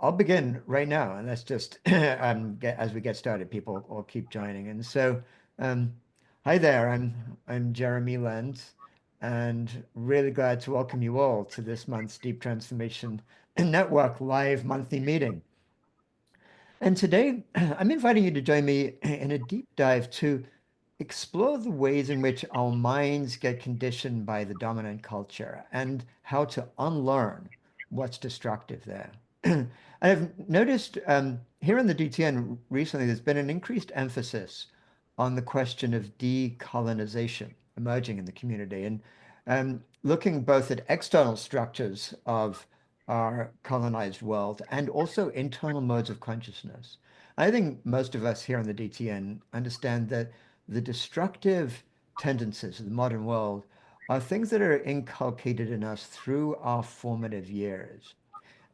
I'll begin right now, and let's just as we get started, people will keep joining. And so, um, hi there, I'm Jeremy Lent, and really glad to welcome you all to this month's Deep Transformation Network live monthly meeting. And today, I'm inviting you to join me in a deep dive to explore the ways in which our minds get conditioned by the dominant culture and how to unlearn what's destructive there. I've noticed here in the DTN recently, there's been an increased emphasis on the question of decolonization emerging in the community and looking both at external structures of our colonized world and also internal modes of consciousness. I think most of us here in the DTN understand that the destructive tendencies of the modern world are things that are inculcated in us through our formative years.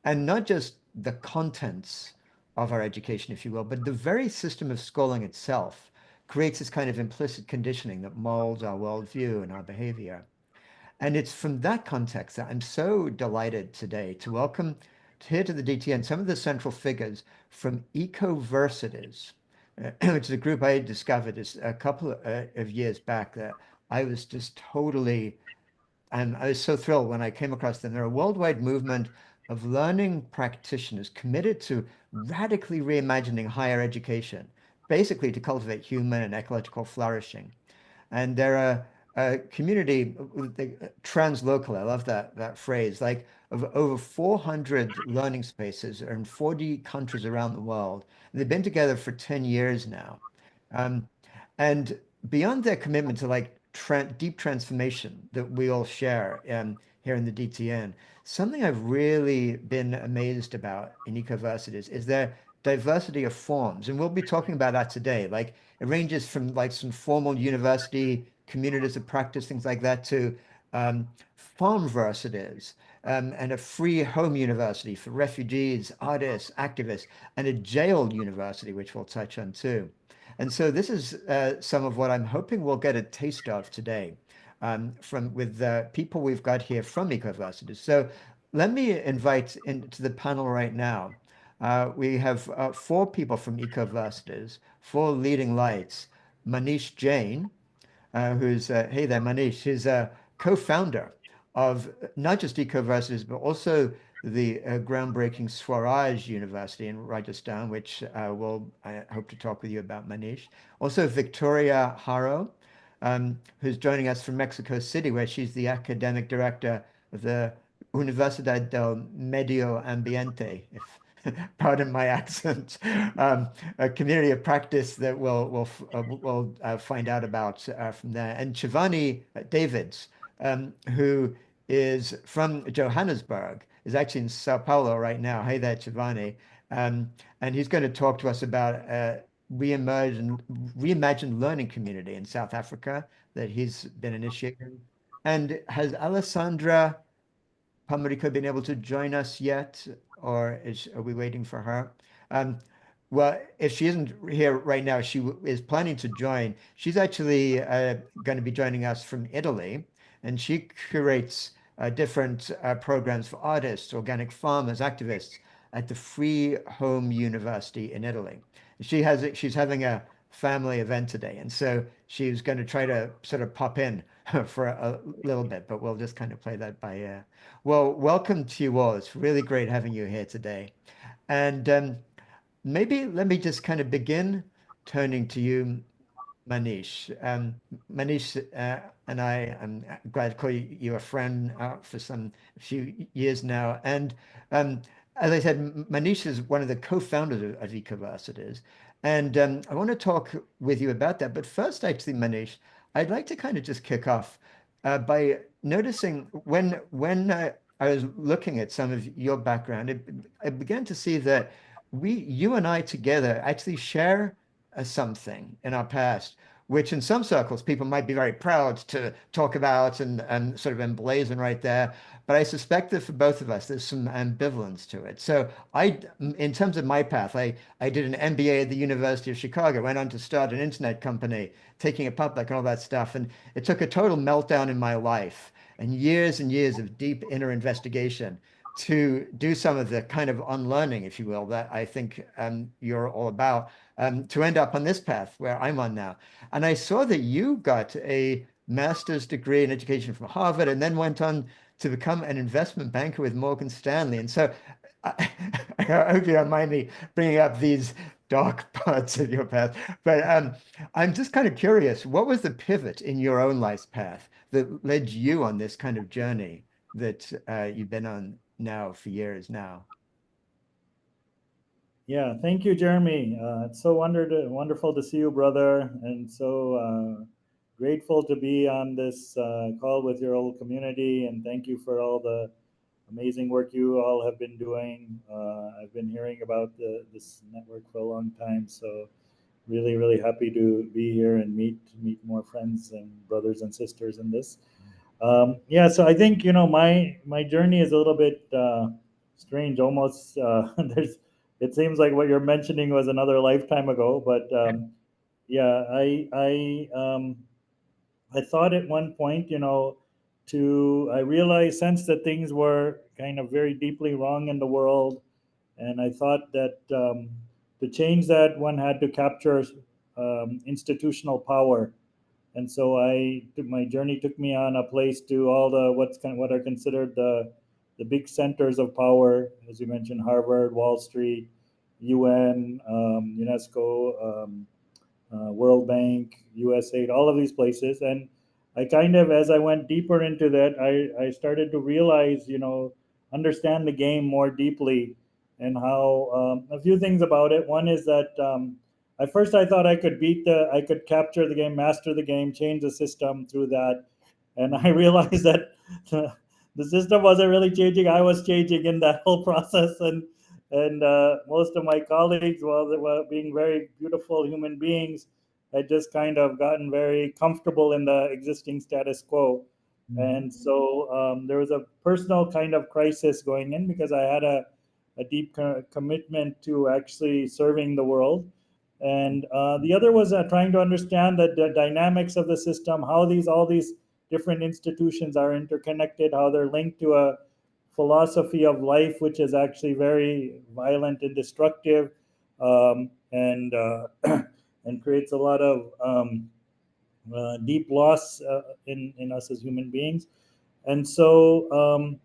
And not just the contents of our education, if you will, but the very system of schooling itself creates this kind of implicit conditioning that molds our worldview and our behavior. And it's from that context that I'm so delighted today to welcome here to the DTN some of the central figures from Ecoversities, which is a group I had discovered a couple of years back that I was just totally, and I was so thrilled when I came across them. They're a worldwide movement of learning practitioners committed to radically reimagining higher education, basically to cultivate human and ecological flourishing. And they're a community translocal. I love that phrase. Like of over 400 learning spaces are in 40 countries around the world. And they've been together for 10 years now. Um, and beyond their commitment to like deep transformation that we all share here in the DTN, something I've really been amazed about in Ecoversities is their diversity of forms. And we'll be talking about that today. Like it ranges from like some formal university communities of practice, things like that, to farm versities and a free home university for refugees, artists, activists, and a jail university, which we'll touch on too. And so this is some of what I'm hoping we'll get a taste of today from with the people we've got here from Ecoversities. So let me invite into the panel right now. We have four people from Ecoversities, four leading lights. Manish Jain, hey there, Manish, who's a co-founder of not just Ecoversities, but also the groundbreaking Swaraj University in Rajasthan, which I hope to talk with you about, Manish. Also, Victoria Haro, who's joining us from Mexico City, where she's the academic director of the Universidad del Medio Ambiente, if pardon my accent, a community of practice that we'll find out about from there. And Chevanni Davids, who is from Johannesburg, is actually in Sao Paulo right now. Hey there, Chevanni. And he's going to talk to us about reimagined learning community in South Africa that he's been initiating. And has Alessandra Pomarico been able to join us yet, or are we waiting for her? Um, well, if she isn't here right now, she is planning to join. She's actually going to be joining us from Italy, and she curates different programs for artists, organic farmers, activists at the Free Home University in Italy. She's having a family event today, and so she's going to try to sort of pop in for a little bit, but we'll just kind of play that by ear. Well, welcome to you all. It's really great having you here today. And maybe let me just kind of begin turning to you, Manish. Manish and I'm glad to call you a friend for a few years now. And as I said, Manish is one of the co-founders of Ecoversities. And I want to talk with you about that. But first, actually, Manish, I'd like to kind of just kick off by noticing when I was looking at some of your background, I began to see that you and I together actually share something in our past, which in some circles people might be very proud to talk about and sort of emblazon right there. But I suspect that for both of us, there's some ambivalence to it. So in terms of my path, I did an MBA at the University of Chicago, went on to start an internet company, taking it public and all that stuff. And it took a total meltdown in my life and years of deep inner investigation to do some of the kind of unlearning, if you will, that I think you're all about, to end up on this path where I'm on now. And I saw that you got a master's degree in education from Harvard and then went on to become an investment banker with Morgan Stanley. And so I, I hope you don't mind me bringing up these dark parts of your path, but I'm just kind of curious, what was the pivot in your own life's path that led you on this kind of journey that you've been on now for years now? Yeah, thank you, Jeremy. It's so wonderful to see you, brother, and so grateful to be on this call with your whole community. And thank you for all the amazing work you all have been doing. I've been hearing about this network for a long time, so really, really happy to be here and meet more friends and brothers and sisters in this. Yeah, so I think my journey is a little bit strange. Almost there's it seems like what you're mentioning was another lifetime ago, but yeah, I thought at one point, I realized sense that things were kind of very deeply wrong in the world, and I thought that to change that, one had to capture institutional power. And so my journey took me on a place to all the what are considered the big centers of power, as you mentioned, Harvard, Wall Street, UN, UNESCO, World Bank, USAID, all of these places. And I kind of, as I went deeper into that, I started to realize, understand the game more deeply, and how a few things about it. One is that at first I thought I could capture the game, master the game, change the system through that, and I realized that the system wasn't really changing. I was changing in that whole process, and most of my colleagues, while they were being very beautiful human beings, had just kind of gotten very comfortable in the existing status quo. And so there was a personal kind of crisis going in because I had a deep commitment to actually serving the world. And the other was trying to understand the dynamics of the system, how all these different institutions are interconnected, how they're linked to a philosophy of life, which is actually very violent and destructive, and and creates a lot of deep loss in us as human beings. And so,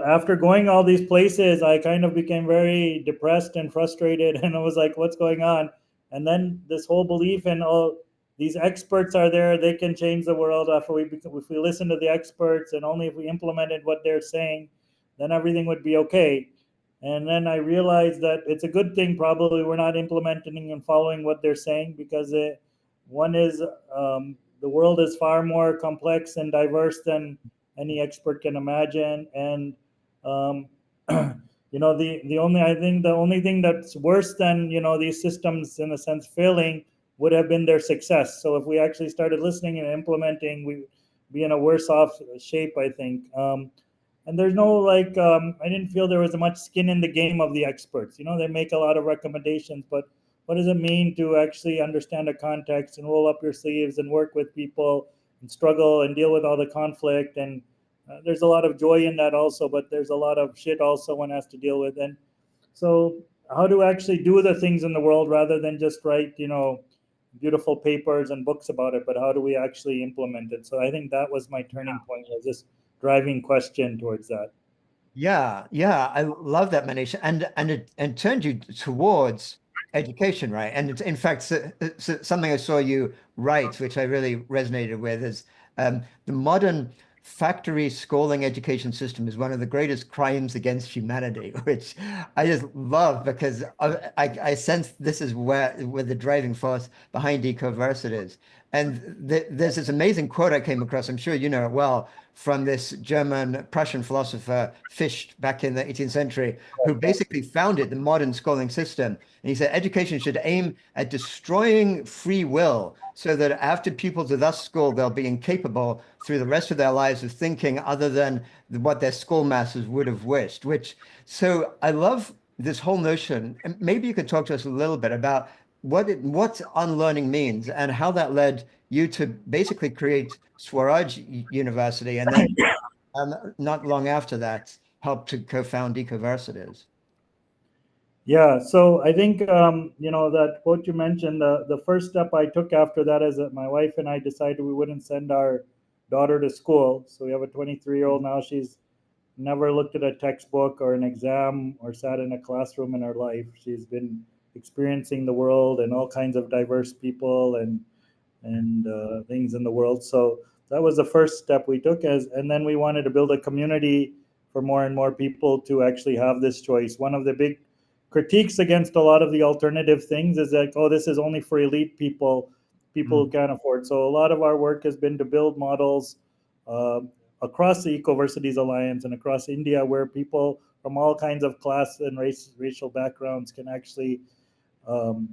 after going all these places, I kind of became very depressed and frustrated, and I was like, "What's going on?" And then this whole belief in, oh, these experts are there; they can change the world. If we listen to the experts, and only if we implemented what they're saying, then everything would be okay. And then I realized that it's a good thing probably we're not implementing and following what they're saying, because one is the world is far more complex and diverse than any expert can imagine. And um, the only thing that's worse than these systems in a sense failing would have been their success. So if we actually started listening and implementing, we'd be in a worse off shape, I think. And there's no I didn't feel there was much skin in the game of the experts. They make a lot of recommendations, but what does it mean to actually understand a context and roll up your sleeves and work with people and struggle and deal with all the conflict? And there's a lot of joy in that also, but there's a lot of shit also one has to deal with. And so how to actually do the things in the world rather than just write beautiful papers and books about it, but how do we actually implement it? So I think that was my turning point, was this driving question towards that. Yeah, yeah, I love that, Manish, and turned you towards education, right? And it's, in fact, something I saw you write, which I really resonated with, is the modern factory schooling education system is one of the greatest crimes against humanity, which I just love because I sense this is where the driving force behind Ecoversities. And there's this amazing quote I came across. I'm sure you know it well, from this German Prussian philosopher Fichte back in the 18th century, who basically founded the modern schooling system. And he said education should aim at destroying free will so that after pupils are thus schooled, they'll be incapable through the rest of their lives of thinking other than what their schoolmasters would have wished. So I love this whole notion. And maybe you could talk to us a little bit about what unlearning means and how that led you to basically create Swaraj University, and then not long after that, helped to co-found Ecoversities. Yeah, so I think that quote you mentioned. The first step I took after that is that my wife and I decided we wouldn't send our daughter to school. So we have a 23-year-old now. She's never looked at a textbook or an exam or sat in a classroom in her life. She's been experiencing the world and all kinds of diverse people and things in the world. So that was the first step we took, and then we wanted to build a community for more and more people to actually have this choice. One of the big critiques against a lot of the alternative things is that, oh, this is only for elite people, people who can't afford. So a lot of our work has been to build models uh, across the Ecoversities Alliance and across India, where people from all kinds of class and racial backgrounds can actually um,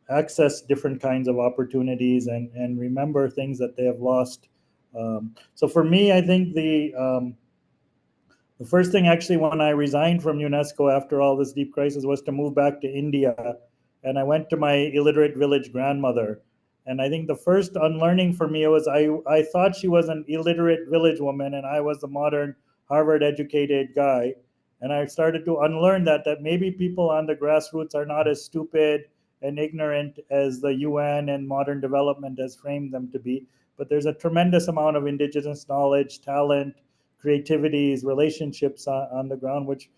access different kinds of opportunities and remember things that they have lost. So for me, I think the first thing actually when I resigned from UNESCO after all this deep crisis was to move back to India. And I went to my illiterate village grandmother. And I think the first unlearning for me was I thought she was an illiterate village woman and I was the modern Harvard educated guy. And I started to unlearn that maybe people on the grassroots are not as stupid and ignorant as the UN and modern development has framed them to be. But there's a tremendous amount of indigenous knowledge, talent, creativities, relationships on the ground, which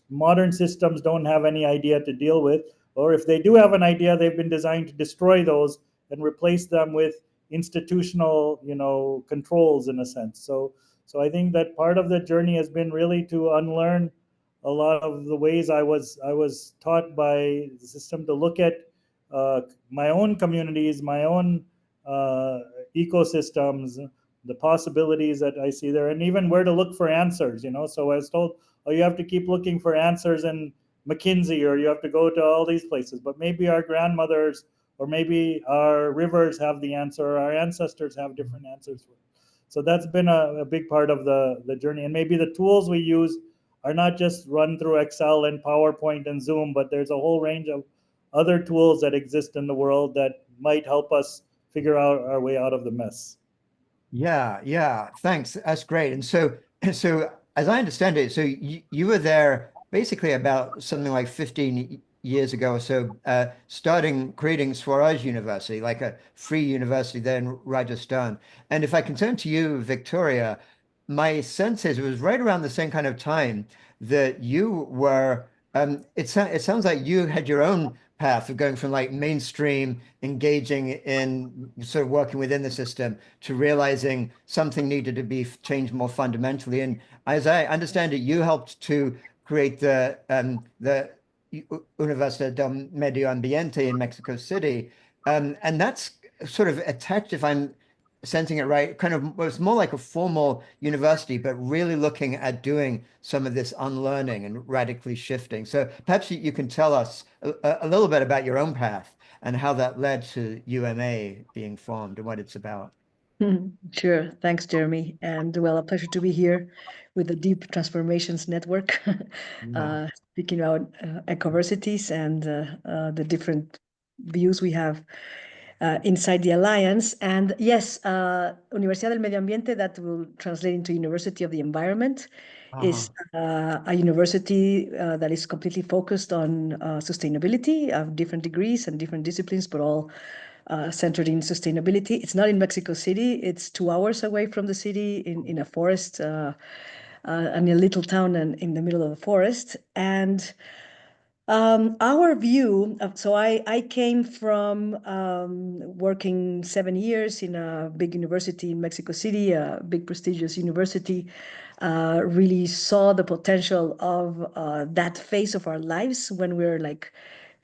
modern systems don't have any idea to deal with. Or if they do have an idea, they've been designed to destroy those and replace them with institutional, controls in a sense. So I think that part of the journey has been really to unlearn a lot of the ways I was taught by the system to look at my own communities, my own uh, ecosystems, the possibilities that I see there, and even where to look for answers. So I was told, oh, you have to keep looking for answers in McKinsey, or you have to go to all these places. But maybe our grandmothers, or maybe our rivers have the answer, or our ancestors have different answers. So that's been a big part of the journey. And maybe the tools we use are not just run through Excel and PowerPoint and Zoom, but there's a whole range of other tools that exist in the world that might help us figure out our way out of the mess. Yeah, yeah. Thanks. That's great. And so, so as I understand it, so you were there basically about something like 15 years ago or so, starting creating Swaraj University, like a free university there in Rajasthan. And if I can turn to you, Victoria, my sense is it was right around the same kind of time that you were. It sounds like you had your own path of going from like mainstream engaging in sort of working within the system to realizing something needed to be changed more fundamentally. And as I understand it, you helped to create the Universidad del Medio Ambiente in Mexico City. And that's sort of attached, if I'm sensing it right, kind of was more like a formal university, but really looking at doing some of this unlearning and radically shifting. So perhaps you can tell us a little bit about your own path and how that led to UMA being formed and what it's about. Sure. Thanks, Jeremy. And well, a pleasure to be here with the Deep Transformations Network, Yeah. speaking about ecoversities and the different views we have inside the Alliance. And yes, Universidad del Medio Ambiente, that will translate into University of the Environment, Uh-huh. is a university that is completely focused on sustainability of different degrees and different disciplines, but all centered in sustainability. It's not in Mexico City. It's 2 hours away from the city in a forest, in a little town and in the middle of the forest. And our view so I came from working 7 years in a big university in Mexico City, a big prestigious university, really saw the potential of that phase of our lives when we're like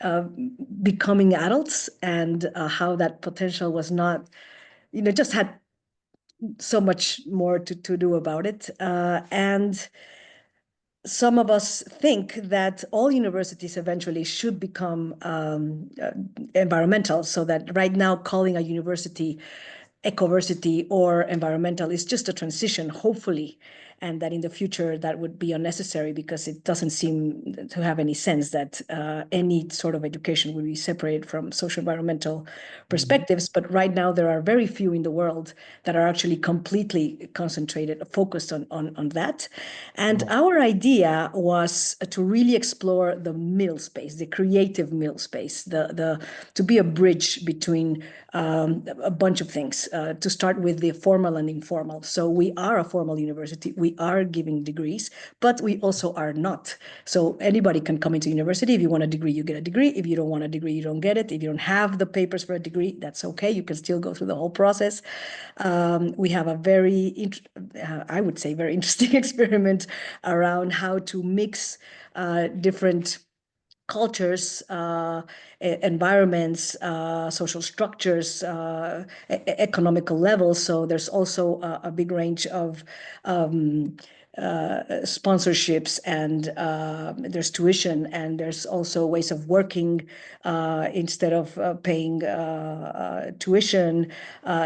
uh, becoming adults, and how that potential was not, just had so much more to do about it. And some of us think that all universities eventually should become environmental, so that right now calling a university Ecoversity or environmental is just a transition, hopefully. and that in the future that would be unnecessary because it doesn't seem to have any sense that any sort of education would be separated from social environmental perspectives. But right now there are very few in the world that are actually completely concentrated, focused on that. And our idea was to really explore the middle space, the creative middle space, to be a bridge between a bunch of things, to start with the formal and informal. So we are a formal university, we are giving degrees, but we also are not. So anybody can come into university. If you want a degree, you get a degree. If you don't want a degree, you don't get it. If you don't have the papers for a degree, that's okay. You can still go through the whole process. We have a very, I would say, very interesting experiment around how to mix different cultures, environments, social structures, economical levels. So there's also a big range of sponsorships, and there's tuition, and there's also ways of working instead of paying tuition.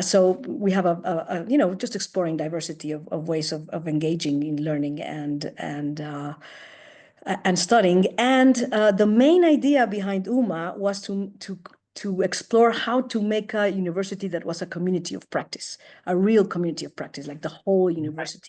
So we have just exploring diversity of ways of engaging in learning and studying. And the main idea behind UMA was to explore how to make a university that was a community of practice, a real community of practice, like the whole university.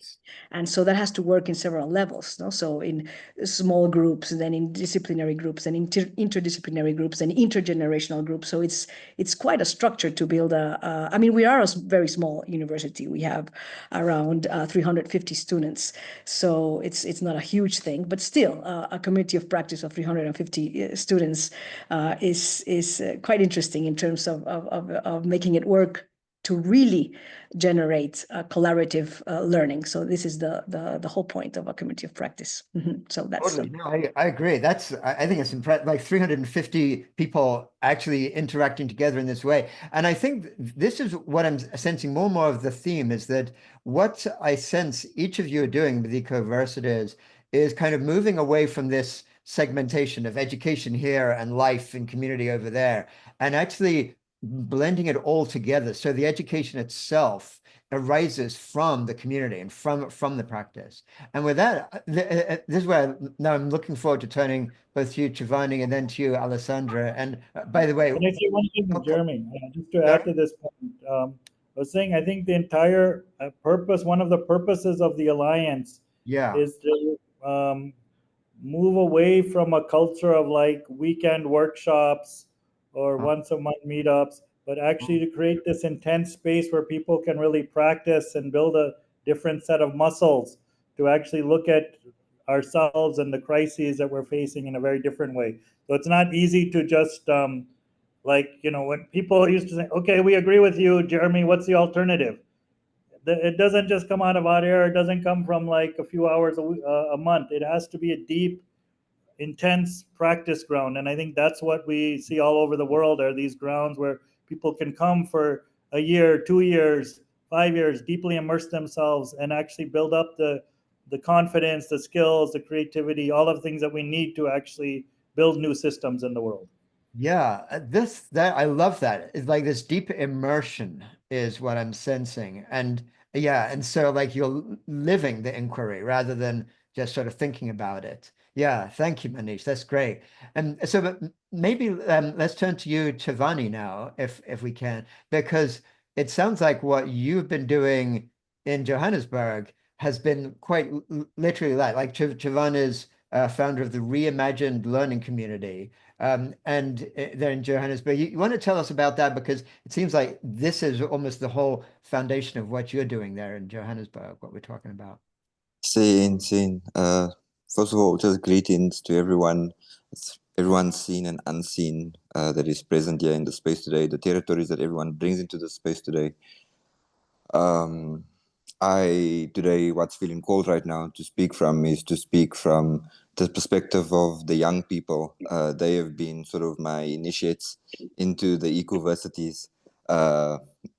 And so that has to work in several levels, no? So in small groups, and then in disciplinary groups, and interdisciplinary groups, and intergenerational groups. So it's quite a structure to build I mean, we are a very small university. We have around 350 students. So it's not a huge thing, but still a community of practice of 350 students is quite interesting in terms of making it work to really generate collaborative learning. So this is the whole point of a community of practice. So that's Totally. No, I agree. I think it's impressive, like 350 people actually interacting together in this way. And I think this is what I'm sensing more and more of the theme is that what I sense each of you are doing with Ecoversities is kind of moving away from this segmentation of education here and life and community over there, and actually blending it all together. So the education itself arises from the community and from the practice. And with that, this is where now I'm looking forward to turning both to you, Chevanni, and then to you, Alessandra. And by the way, Can I say one thing, Jeremy? Just to Sorry? add to this point, I was saying I think the entire purpose, one of the purposes of the alliance, Yeah. is to move away from a culture of like weekend workshops or once a month meetups, but actually to create this intense space where people can really practice and build a different set of muscles to actually look at ourselves and the crises that we're facing in a very different way. So it's not easy to just when people used to say, okay, we agree with you, Jeremy, what's the alternative? It doesn't just come out of hot air. It doesn't come from like a few hours a month. It has to be a deep, intense practice ground. And I think that's what we see all over the world are these grounds where people can come for a year, 2 years, 5 years, deeply immerse themselves and actually build up the confidence, the skills, the creativity, all of the things that we need to actually build new systems in the world. Yeah, that I love that. It's like this deep immersion is what I'm sensing. And yeah, and so like you're living the inquiry rather than just sort of thinking about it. Yeah, thank you, Manish. That's great. And so but maybe let's turn to you, Chevanni, now, if we can, because it sounds like what you've been doing in Johannesburg has been quite literally like Chevanni's founder of the Reimagined learning community. And they're in Johannesburg. You want to tell us about that because it seems like this is almost the whole foundation of what you're doing there in Johannesburg, what we're talking about. Same. First of all, just greetings to everyone, everyone seen and unseen that is present here in the space today, the territories that everyone brings into the space today. Today, what's feeling called right now to speak from is to speak from the perspective of the young people. They have been sort of my initiates into the Ecoversities.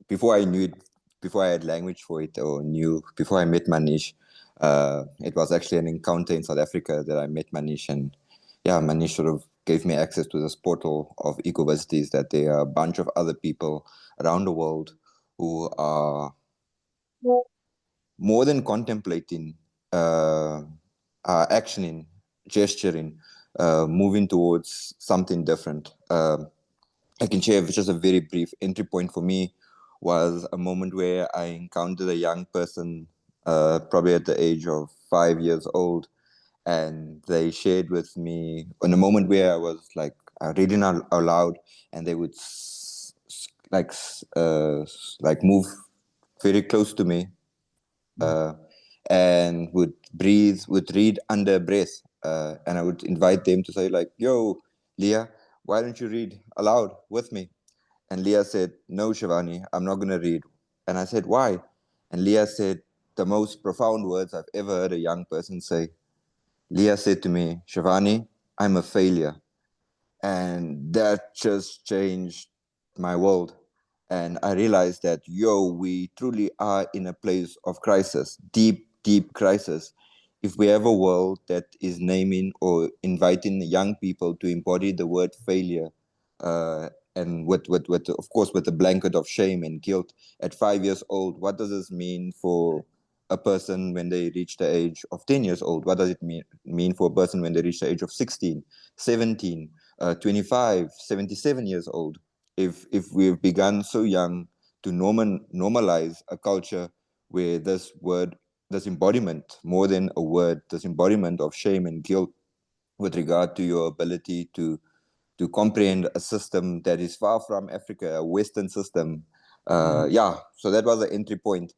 Before I knew it, before I had language for it before I met Manish, it was actually an encounter in South Africa that I met Manish, and yeah, Manish sort of gave me access to this portal of Ecoversities, that there are a bunch of other people around the world who are more than contemplating actioning, gesturing, moving towards something different. I can share just a very brief entry point for me was a moment where I encountered a young person, probably at the age of 5 years old, and they shared with me in a moment where I was like reading out aloud, and they would like move very close to me, and would read under breath, and I would invite them to say like, "Yo, Leah, why don't you read aloud with me?" And Leah said, "No, Chevanni, I'm not going to read." And I said, "Why?" And Leah said the most profound words I've ever heard a young person say. Leah said to me, "Chevanni, I'm a failure." And that just changed my world. And I realized that, we truly are in a place of crisis, deep, deep crisis. If we have a world that is naming or inviting young people to embody the word failure, and of course, with a blanket of shame and guilt at 5 years old, what does this mean for a person when they reach the age of 10 years old? What does it mean for a person when they reach the age of 16, 17? 25, 77 years old, if we've begun so young to normalize a culture where this word, this embodiment, more than a word, this embodiment of shame and guilt with regard to your ability to comprehend a system that is far from Africa, a Western system. So that was the entry point.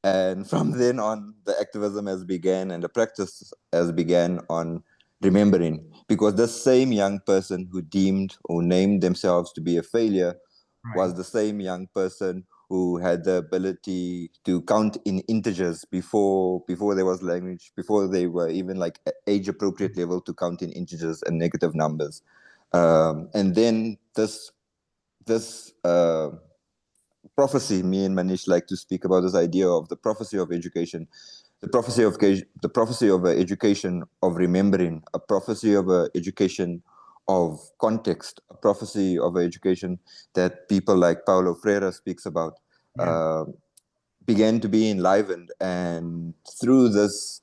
And from then on, the activism has began and the practice has began on remembering. Because the same young person who deemed or named themselves to be a failure was the same young person who had the ability to count in integers before there was language, before they were even like age appropriate level to count in integers and negative numbers. And then this prophecy, me and Manish like to speak about this idea of the prophecy of education, the prophecy of education of remembering, a prophecy of education of context, a prophecy of education that people like Paulo Freire speaks about, began to be enlivened. And through this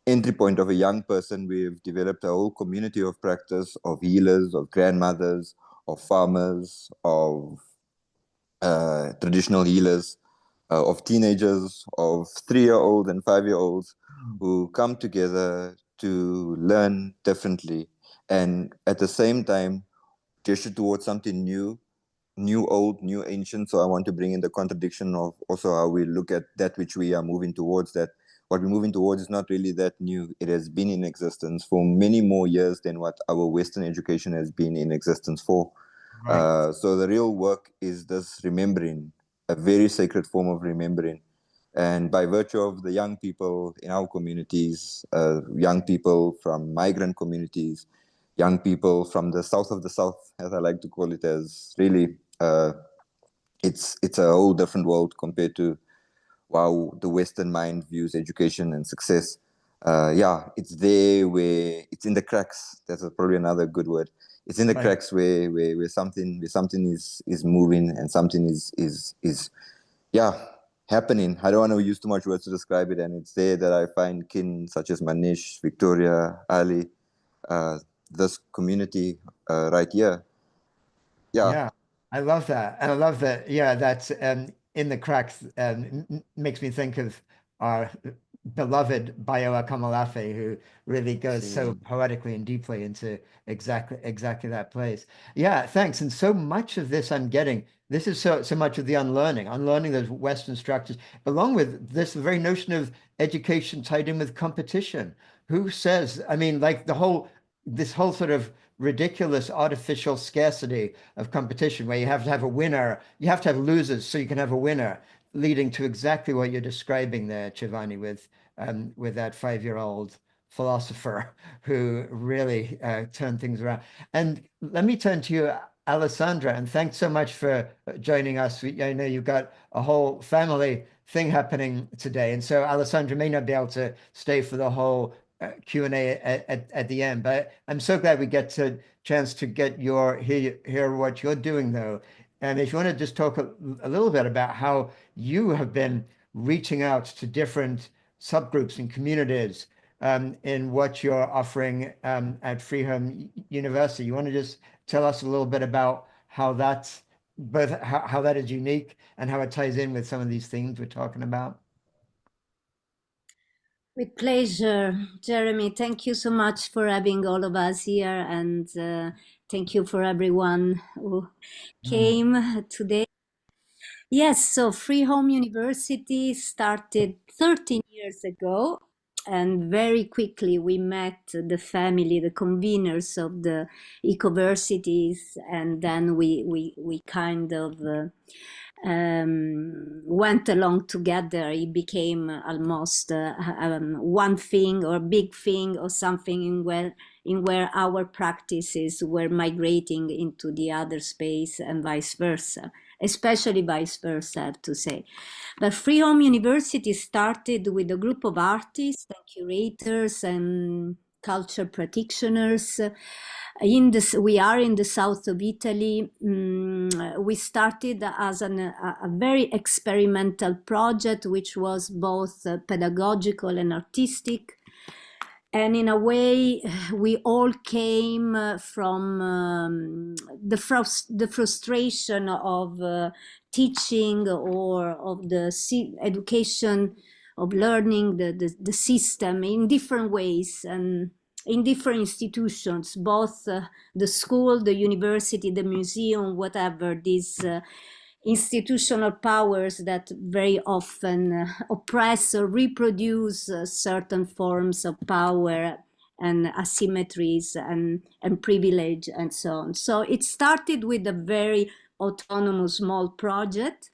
entry point of a young person, we've developed a whole community of practice, of healers, of grandmothers, of farmers, of traditional healers, of teenagers, of 3-year-olds and 5-year-olds who come together to learn differently and at the same time gesture towards something new old, new ancient. So I want to bring in the contradiction of also how we look at that which we are moving towards, that what we're moving towards is not really that new. It has been in existence for many more years than what our Western education has been in existence for. So the real work is this remembering, a very sacred form of remembering. And by virtue of the young people in our communities, young people from migrant communities, young people from the south of the south, as I like to call it, as really, it's a whole different world compared to how the Western mind views education and success. It's there where it's in the cracks. That's probably another good word. It's in the cracks where something is moving and something is happening. I don't want to use too much words to describe it, and it's there that I find kin such as Manish, Victoria, Ali, this community right here. Yeah, I love that. And I love that. Yeah, that's in the cracks makes me think of our beloved Bayoa Kamalafe, who really goes so poetically and deeply into exactly that place. Yeah, thanks. And so much of this I'm getting, this is so much of the unlearning those Western structures, along with this very notion of education tied in with competition. Who says, I mean, like this whole sort of ridiculous artificial scarcity of competition where you have to have a winner, you have to have losers so you can have a winner, leading to exactly what you're describing there, Chevanni, with that 5-year-old philosopher who really turned things around. And let me turn to you, Alessandra, and thanks so much for joining us. I know you've got a whole family thing happening today, and so Alessandra may not be able to stay for the whole Q&A at the end, but I'm so glad we get to chance to get hear what you're doing though. And if you want to just talk a little bit about how you have been reaching out to different subgroups and communities in what you're offering at Freehome University. You want to just tell us a little bit about how that's both how that is unique and how it ties in with some of these themes we're talking about? With pleasure, Jeremy. Thank you so much for having all of us here, and thank you for everyone who came today. Yes, so Free Home University started 13 years ago, and very quickly we met the family, the conveners of the Ecoversities, and then we kind of went along together. It became almost one thing or big thing or something in where our practices were migrating into the other space and vice versa, especially vice versa, I have to say. But Free Home University started with a group of artists and curators and culture practitioners. We are in the south of Italy. We started as a very experimental project, which was both pedagogical and artistic. And in a way, we all came from the frustration of teaching or of the education, of learning the system in different ways and in different institutions, both the school, the university, the museum, whatever, these institutional powers that very often oppress or reproduce certain forms of power and asymmetries and privilege and so on. So it started with a very autonomous small project,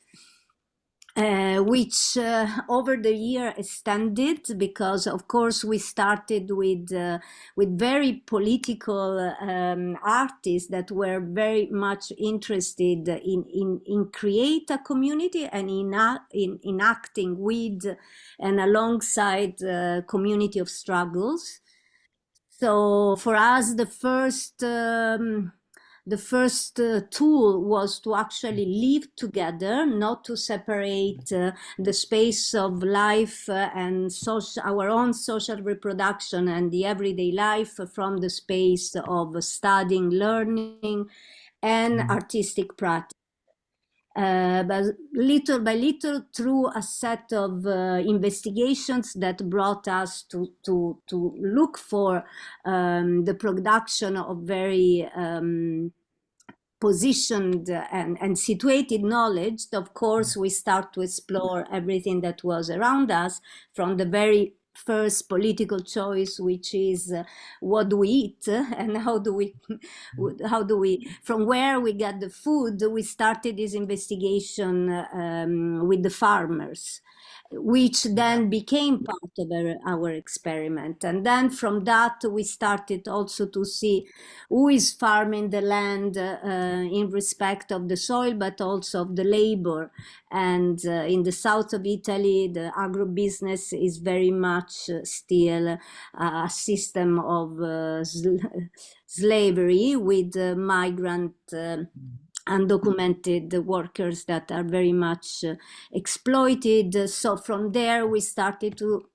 which over the year extended, because of course we started with very political artists that were very much interested in create a community and in acting with and alongside community of struggles. So for us, the first tool was to actually live together, not to separate the space of life and our own social reproduction and the everyday life from the space of studying, learning, and artistic practice. But little by little, through a set of investigations that brought us to look for the production of very positioned and situated knowledge, of course, we start to explore everything that was around us, from the very first political choice, which is what do we eat and how do we from where we get the food. We started this investigation with the farmers, which then became part of our experiment. And then from that, we started also to see who is farming the land in respect of the soil, but also of the labor. And in the south of Italy, the agribusiness is very much still a system of slavery with migrant undocumented workers that are very much exploited. So from there we started to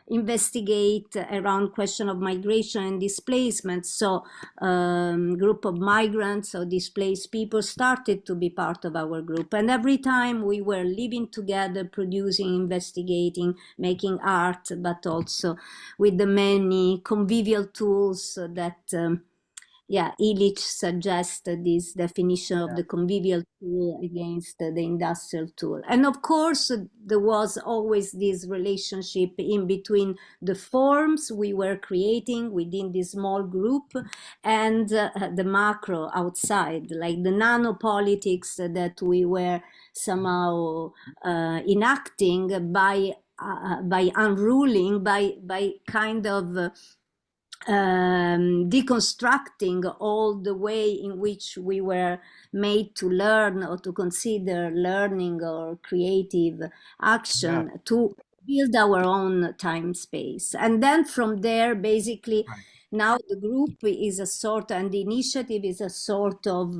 investigate around question of migration and displacement. So group of migrants or displaced people started to be part of our group, and every time we were living together, producing, investigating, making art, but also with the many convivial tools that Illich suggested this definition of the convivial tool against the industrial tool. And of course, there was always this relationship in between the forms we were creating within this small group and the macro outside, like the nanopolitics that we were somehow enacting by unruling, by kind of deconstructing all the way in which we were made to learn or to consider learning or creative action to build our own time space. And then from there, basically, now the group is a sort, and the initiative is a sort of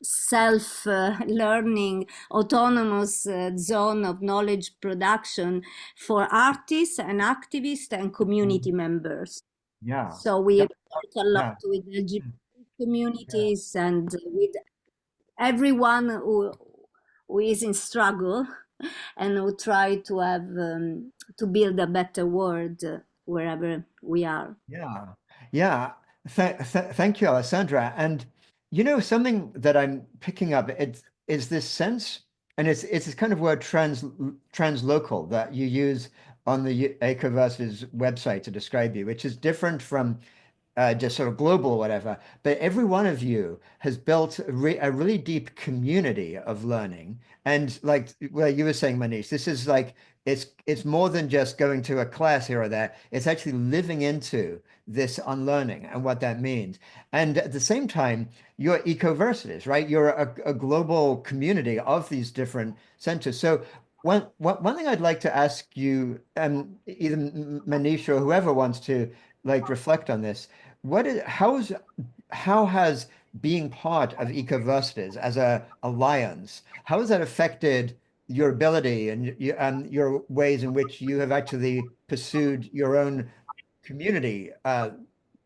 self-learning, autonomous zone of knowledge production for artists and activists and community members. Yeah. So we work a lot Yeah. with LGBT communities and with everyone who is in struggle and who try to have to build a better world wherever we are. Yeah. Yeah. Thank you, Alessandra. And you know, something that I'm picking up is this sense, and it's this kind of word translocal that you use on the Ecoversities website to describe you, which is different from just sort of global or whatever. But every one of you has built a really deep community of learning. And like well, you were saying, Manish, this is like it's more than just going to a class here or there. It's actually living into this unlearning and what that means. And at the same time, you're Ecoversities, right? You're a global community of these different centers. So one thing I'd like to ask you, either Manish or whoever wants to like reflect on this, how has being part of Ecoversities as a alliance, how has that affected your ability and your ways in which you have actually pursued your own community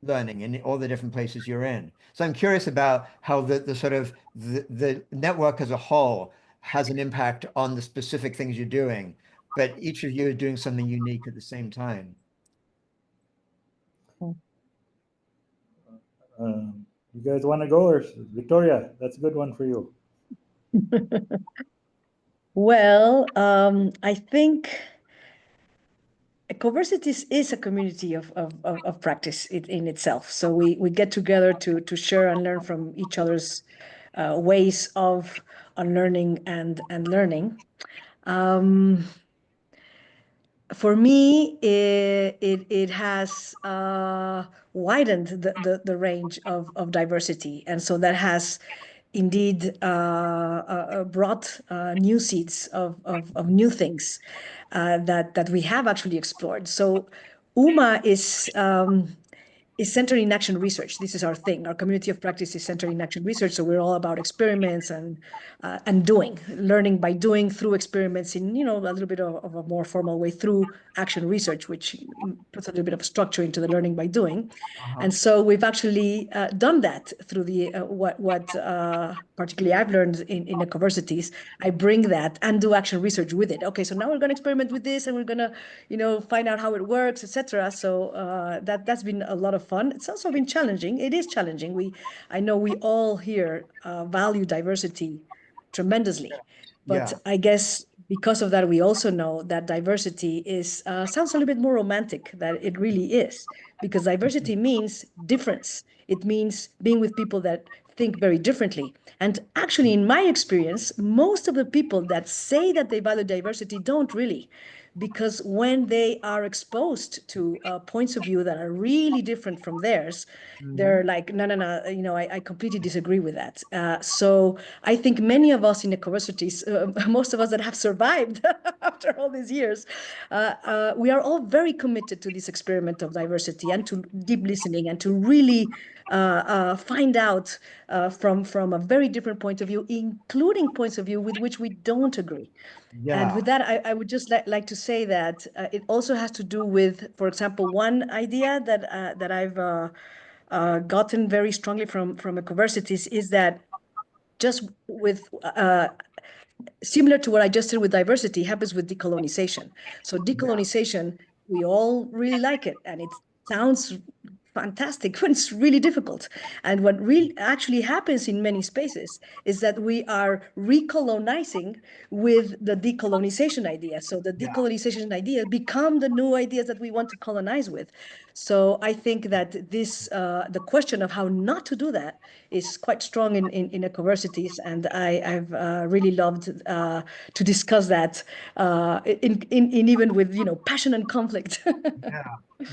learning in all the different places you're in? So I'm curious about how the sort of the network as a whole has an impact on the specific things you're doing, but each of you is doing something unique at the same time. You guys want to go, or Victoria? That's a good one for you. Well, I think Ecoversities is a community of practice in itself. So we get together to share and learn from each other's ways of unlearning and learning. For me, it has widened the range of diversity. And so that has indeed brought new seeds of new things that we have actually explored. So UMA is centered in action research. This is our thing. Our community of practice is centered in action research. So we're all about experiments and doing, learning by doing through experiments in a little bit of a more formal way through action research, which puts a little bit of structure into the learning by doing. And so we've actually done that through the what particularly I've learned in Ecoversities. I bring that and do action research with it. Okay, so now we're going to experiment with this, and we're going to find out how it works, etc. So that's been a lot of fun. It's also been challenging. It is challenging. I know we all here value diversity tremendously, but Yeah. I guess because of that, we also know that diversity is sounds a little bit more romantic than it really is, because diversity means difference. It means being with people that think very differently. And actually, in my experience, most of the people that say that they value diversity don't really, because when they are exposed to points of view that are really different from theirs, they're like, no, no, no, I completely disagree with that. So I think many of us in Ecoversities, most of us that have survived after all these years, we are all very committed to this experiment of diversity and to deep listening and to really find out from a very different point of view, including points of view with which we don't agree. And Yeah. with that, I would just like to say that it also has to do with, for example, one idea that I've gotten very strongly from Ecoversities is that just with similar to what I just said with diversity happens with decolonization. So decolonization, we all really like it, and it sounds fantastic, but it's really difficult. And what really actually happens in many spaces is that we are recolonizing with the decolonization idea. So the Yeah. decolonization idea become the new ideas that we want to colonize with. So I think that this, the question of how not to do that is quite strong in Ecoversities, and I've really loved to discuss that in even with passion and conflict. Yeah.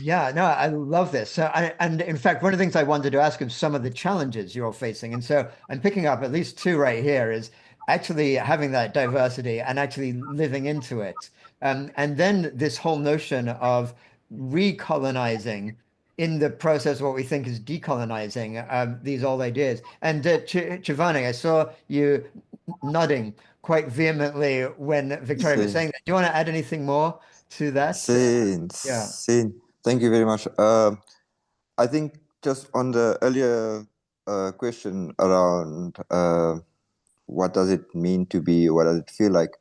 Yeah, no, I love this. And in fact, one of the things I wanted to ask is some of the challenges you're facing. And so I'm picking up at least two right here is actually having that diversity and actually living into it. And then this whole notion of recolonizing in the process of what we think is decolonizing these old ideas. And Chevanni, I saw you nodding quite vehemently when Victoria was Same, saying that. Do you want to add anything more to that? same, Yeah. same. Thank you very much. I think just on the earlier question around what does it mean to be, what does it feel like?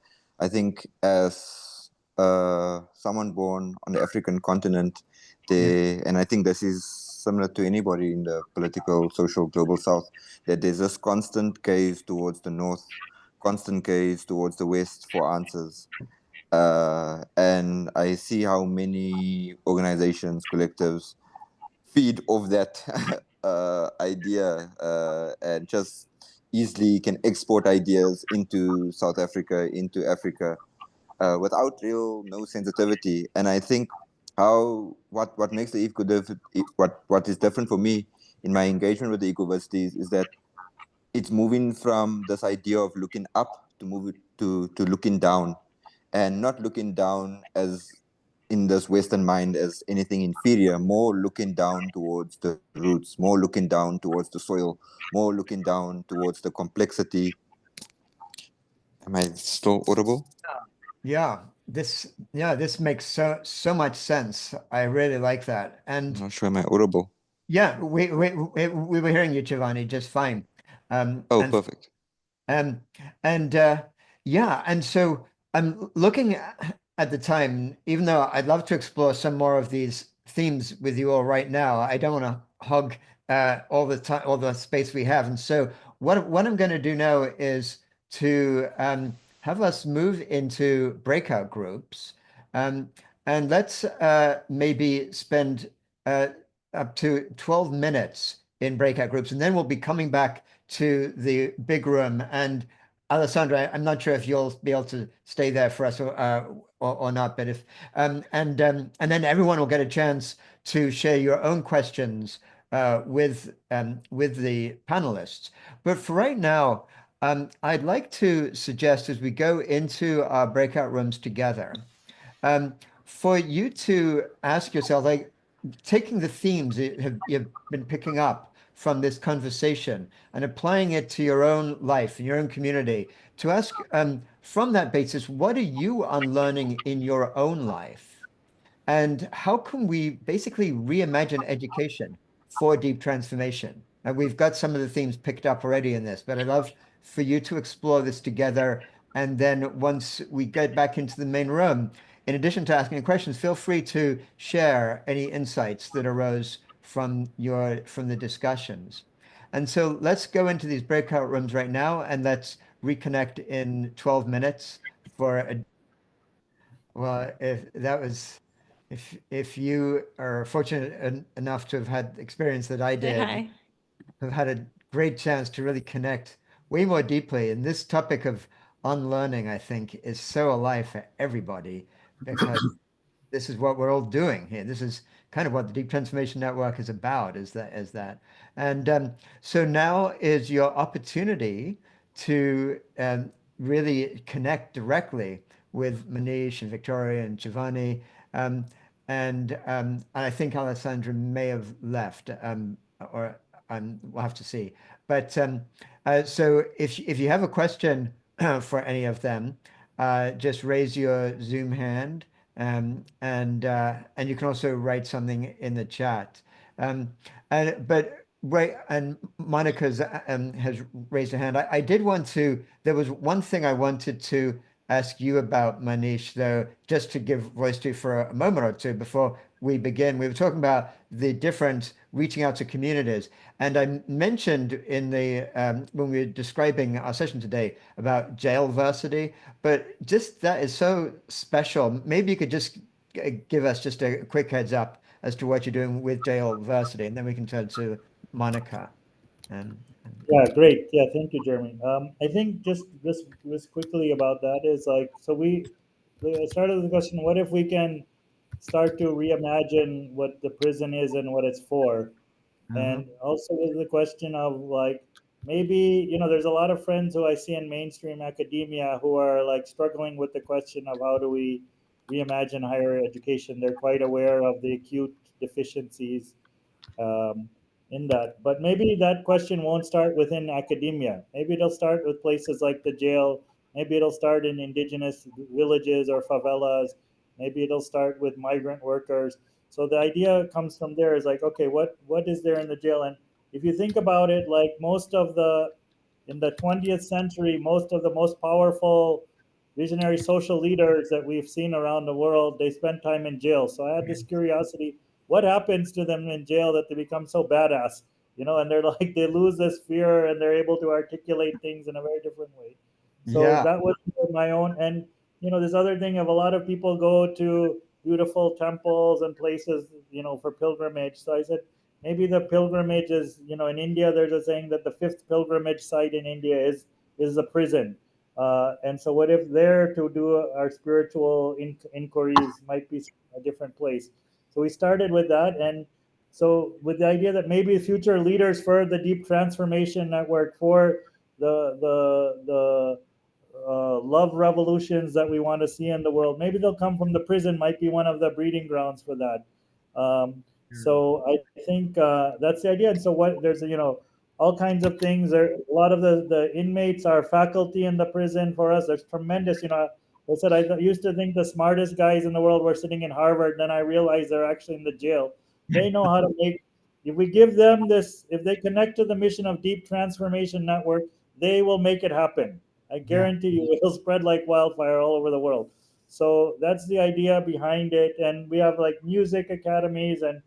I think as someone born on the African continent, Yeah. and I think this is similar to anybody in the political, social, global south, that there's this constant gaze towards the north, constant gaze towards the west for answers. And I see how many organizations, collectives feed off that idea and just easily can export ideas into South Africa, into Africa, without real no sensitivity. And I think what makes the what is different for me in my engagement with the Ecoversities is that it's moving from this idea of looking up to move it to looking down, and not looking down as in this Western mind as anything inferior, more looking down towards the roots, more looking down towards the soil, more looking down towards the complexity. Am I still audible? This makes so much sense. I really like that. I'm And not sure. Am I audible? yeah, we were hearing you, Giovanni, just fine. Um, Oh, and perfect. um, and yeah, and so I'm looking at the time, even though I'd love to explore some more of these themes with you all right now, I don't want to hog all the time, all the space we have. And so what I'm going to do now is to have us move into breakout groups, um, and let's maybe spend uh, up to 12 minutes in breakout groups, and then we'll be coming back to the big room. And Alessandra, I'm not sure if you'll be able to stay there for us or not, but if and then everyone will get a chance to share your own questions with the panelists. But for right now, I'd like to suggest as we go into our breakout rooms together, for you to ask yourself, like, taking the themes you've been picking up from this conversation and applying it to your own life and your own community, to ask from that basis, what are you unlearning in your own life? And how can we basically reimagine education for deep transformation? And we've got some of the themes picked up already in this, but I'd love for you to explore this together. And then once we get back into the main room, in addition to asking questions, feel free to share any insights that arose from the discussions. And so let's go into these breakout rooms right now, and let's reconnect in 12 minutes for a well, if that was, if you are fortunate enough to have had the experience that I Say did, hi. have had a great chance to really connect way more deeply. And this topic of unlearning, I think, is so alive for everybody because this is what we're all doing here. This is kind of what the Deep Transformation Network is about, is that. And so now is your opportunity to really connect directly with Manish and Victoria and Giovanni. Um, and I think Alessandra may have left, or we'll have to see. But so if you have a question for any of them, just raise your Zoom hand, and you can also write something in the chat. But right, and Monica's has raised her hand. I did want to. There was one thing I wanted to ask you about, Manish, though, just to give voice to for a moment or two before we begin. We were talking about the different reaching out to communities, and I mentioned in the when we were describing our session today about Jailversity, but just that is so special. Maybe you could just give us just a quick heads up as to what you're doing with Jailversity, and then we can turn to Monica. And Yeah, great. Yeah, thank you, Jeremy. I think just quickly about that is like, so I started the question, what if we can start to reimagine what the prison is and what it's for? uh-huh. And also with the question of like, maybe, there's a lot of friends who I see in mainstream academia who are like struggling with the question of how do we reimagine higher education. They're quite aware of the acute deficiencies um, in that. But maybe that question won't start within academia. Maybe it'll start with places like the jail. Maybe it'll start in indigenous villages or favelas. Maybe it'll start with migrant workers. So the idea comes from there is like, okay, what is there in the jail? And if you think about it, like most of the in the 20th century, most of the most powerful visionary social leaders that we've seen around the world, they spent time in jail. So I had this curiosity, what happens to them in jail that they become so badass, and they're like, they lose this fear and they're able to articulate things in a very different way. So Yeah. that was my own. And, this other thing of a lot of people go to beautiful temples and places, for pilgrimage. So I said, maybe the pilgrimage is, in India, there's a saying that the fifth pilgrimage site in India is a prison. And so what if there to do our spiritual inquiries might be a different place. So we started with that. And so with the idea that maybe future leaders for the Deep Transformation Network, for the love revolutions that we want to see in the world, maybe they'll come from the prison, might be one of the breeding grounds for that. So I think that's the idea. And so there's all kinds of things. A lot of the inmates are faculty in the prison for us. There's tremendous, I said I used to think the smartest guys in the world were sitting in Harvard. Then I realized they're actually in the jail. They know how to make, if we give them this, if they connect to the mission of Deep Transformation Network, they will make it happen. I guarantee you it'll spread like wildfire all over the world. So that's the idea behind it. And we have like music academies and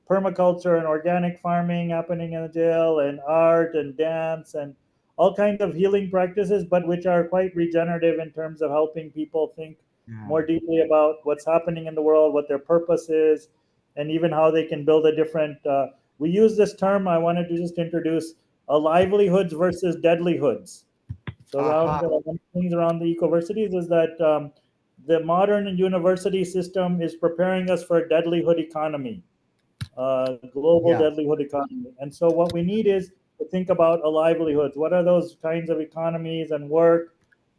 permaculture and organic farming happening in the jail, and art and dance and all kinds of healing practices, but which are quite regenerative in terms of helping people think more deeply about what's happening in the world, what their purpose is, and even how they can build a different. We use this term, I wanted to just introduce, livelihoods versus deadlyhoods. So one of the things around the Ecoversities is that the modern university system is preparing us for a deadlyhood economy. Global deadlyhood economy. And so what we need is to think about a livelihoods. What are those kinds of economies and work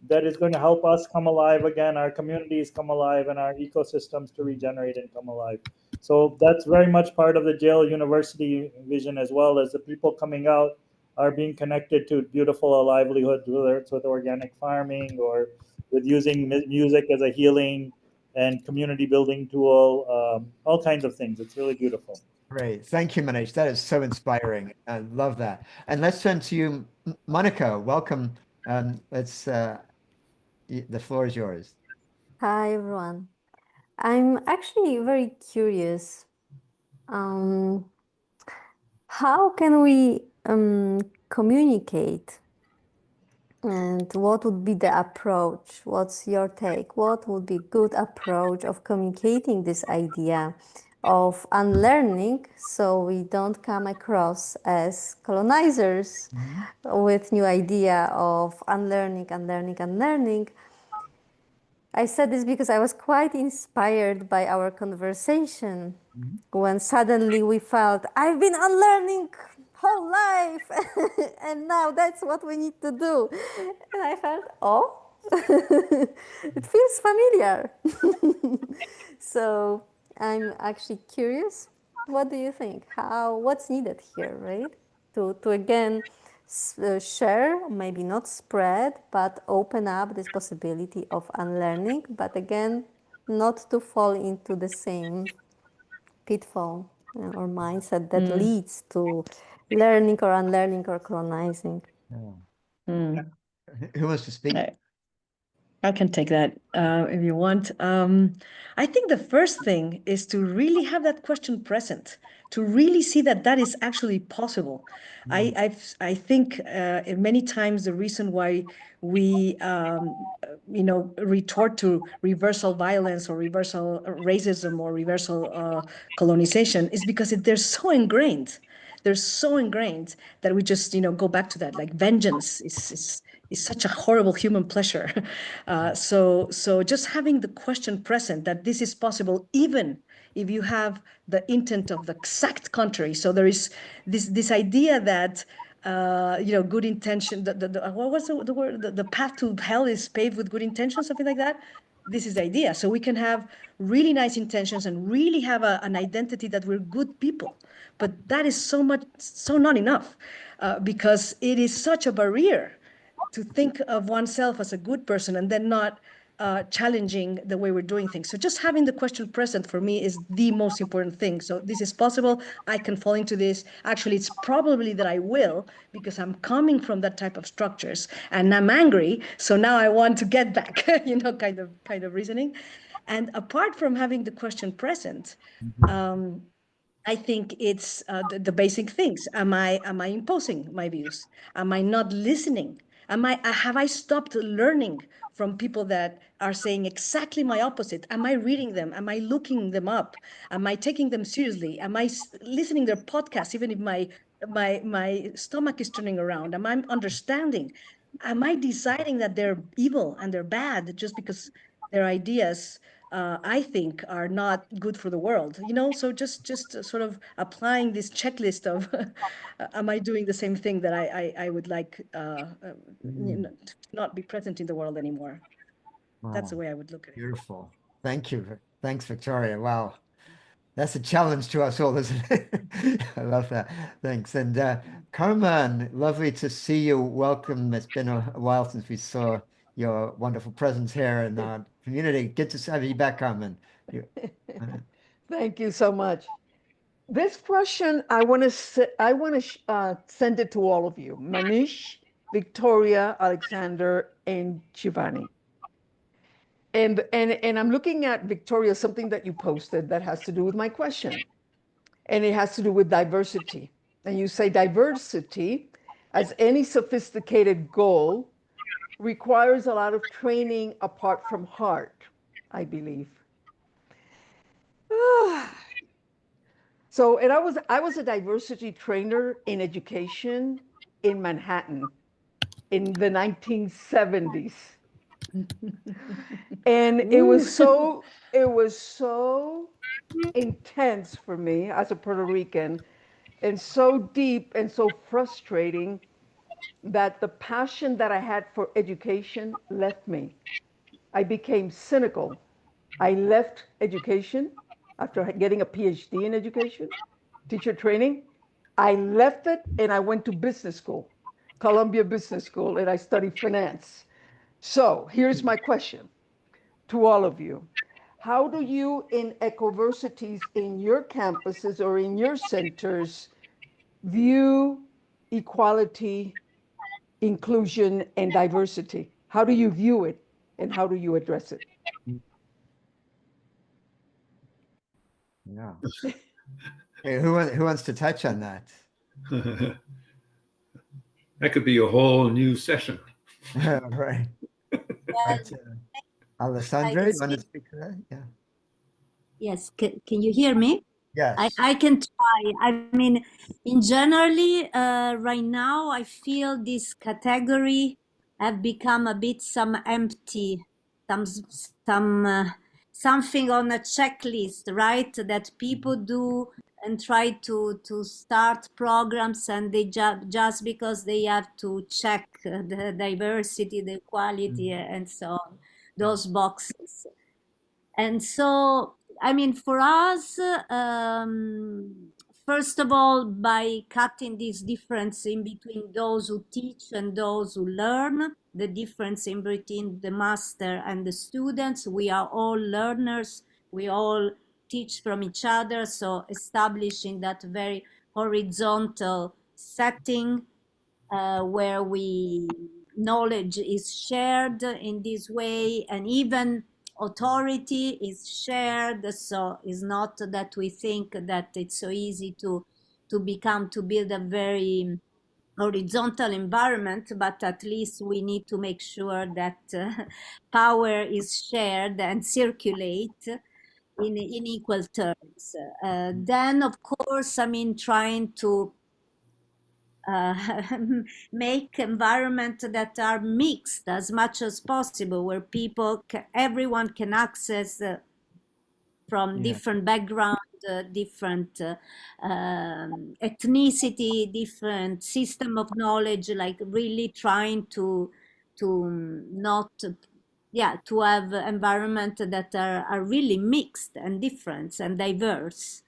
that is going to help us come alive again, our communities come alive, and our ecosystems to regenerate and come alive. So that's very much part of the jail university vision, as well as the people coming out are being connected to beautiful livelihood, whether it's with organic farming or with using music as a healing and community building tool, all kinds of things. It's really beautiful. Great. Thank you, Manish. That is so inspiring. I love that. And let's turn to you, Monica. Welcome. The floor is yours. Hi, everyone. I'm actually very curious. How can we communicate? And what would be the approach? What's your take? What would be good approach of communicating this idea of unlearning, so we don't come across as colonizers with new idea of unlearning? I said this because I was quite inspired by our conversation when suddenly we felt, I've been unlearning whole life and now that's what we need to do. And I felt, oh, it feels familiar. So I'm actually curious, what do you think? What's needed here, right? To again, share, maybe not spread, but open up this possibility of unlearning, but again, not to fall into the same pitfall or mindset that leads to learning or unlearning or colonizing. Who wants to speak? I can take that if you want. I think the first thing is to really have that question present, to really see that that is actually possible. I think many times the reason why we retort to reversal violence or reversal racism or reversal colonization is because they're so ingrained. They're so ingrained that we just go back to that. Like vengeance is such a horrible human pleasure. So just having the question present that this is possible, even if you have the intent of the exact contrary. So there is this idea that good intention. What was the word? The path to hell is paved with good intentions, something like that. this is the idea. So we can have really nice intentions and really have an identity that we're good people. But that is so not enough, because it is such a barrier to think of oneself as a good person and then not challenging the way we're doing things. So just having the question present for me is the most important thing. So this is possible. I can fall into this. Actually, it's probably that I will, because I'm coming from that type of structures and I'm angry. So now I want to get back, kind of reasoning. And apart from having the question present, I think it's the basic things. Am I imposing my views? Am I not listening? Have I stopped learning from people that are saying exactly my opposite? Am I reading them? Am I looking them up? Am I taking them seriously? Am I listening their podcasts even if my stomach is turning around? Am I understanding? Am I deciding that they're evil and they're bad just because their ideas I think are not good for the world, so just sort of applying this checklist of am I doing the same thing that I would like to not be present in the world anymore. That's the way I would look at it. Beautiful. Thank you. Thanks, Victoria. Wow. That's a challenge to us all, isn't it? I love that. Thanks. And Carmen, lovely to see you. Welcome. It's been a while since we saw your wonderful presence here in our community. Good to have you back, Carmen. Thank you so much. This question, I want to send it to all of you, Manish, Victoria, Alexander, and Chevanni. And I'm looking at, Victoria, something that you posted that has to do with my question. And it has to do with diversity. And you say diversity, as any sophisticated goal, requires a lot of training apart from heart, I believe. So, and I was a diversity trainer in education in Manhattan in the 1970s. And it was so intense for me as a Puerto Rican, and so deep and so frustrating that the passion that I had for education left me. I became cynical. I left education after getting a PhD in education, teacher training. I left it and I went to business school, Columbia Business School, and I studied finance. So here's my question to all of you. How do you in Ecoversities in your campuses or in your centers view equality, inclusion, and diversity? How do you view it and how do you address it? Yeah. Hey, who wants to touch on that? That could be a whole new session. Right. But, Alessandra, you want to speak to that? Yeah. Yes, can you hear me? Yes. I can try. I mean, in generally, right now, I feel this category have become a bit some empty, something on a checklist, right? That people do and try to start programs, and they just because they have to check the diversity, the equality, and so on, those boxes. And so, I mean, for us, first of all, by cutting this difference in between those who teach and those who learn, the difference in between the master and the students, we are all learners, we all teach from each other. So establishing that very horizontal setting where knowledge is shared in this way, and even authority is shared. So it's not that we think that it's so easy to build a very horizontal environment, but at least we need to make sure that power is shared and circulate in equal terms. Then, of course, I mean, trying to make environment that are mixed as much as possible, where everyone can access from different background, different ethnicity, different system of knowledge, like really trying to not yeah, to have environment that are really mixed and different and diverse.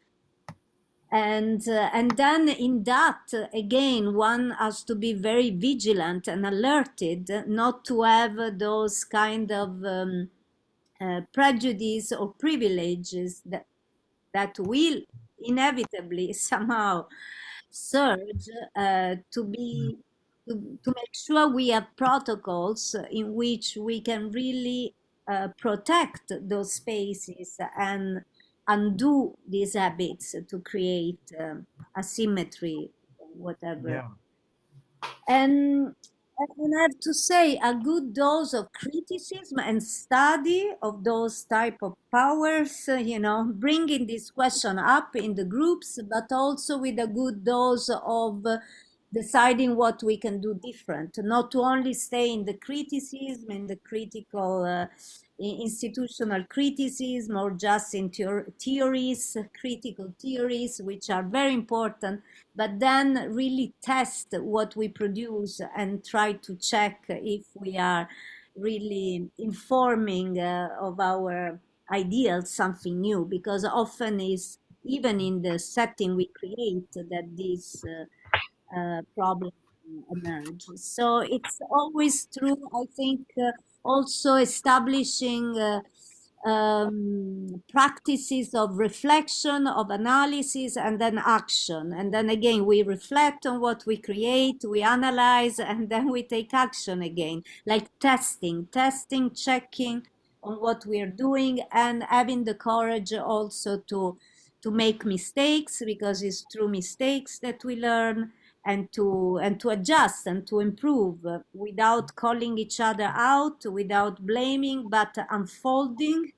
And then in that, again, one has to be very vigilant and alerted not to have those kind of prejudice or privileges that will inevitably somehow surge, to make sure we have protocols in which we can really protect those spaces and undo these habits to create asymmetry, whatever. Yeah. And and I have to say, a good dose of criticism and study of those type of powers, bringing this question up in the groups, but also with a good dose of deciding what we can do different, not to only stay in the criticism, in the critical institutional criticism, or just in theories, critical theories, which are very important, but then really test what we produce and try to check if we are really informing of our ideals something new, because often is even in the setting we create that these problems emerge. So it's always true, I think, also establishing practices of reflection, of analysis, and then action. And then again, we reflect on what we create, we analyze, and then we take action again, like testing, checking on what we're doing, and having the courage also to make mistakes, because it's through mistakes that we learn, and to adjust and to improve, without calling each other out, without blaming, but unfolding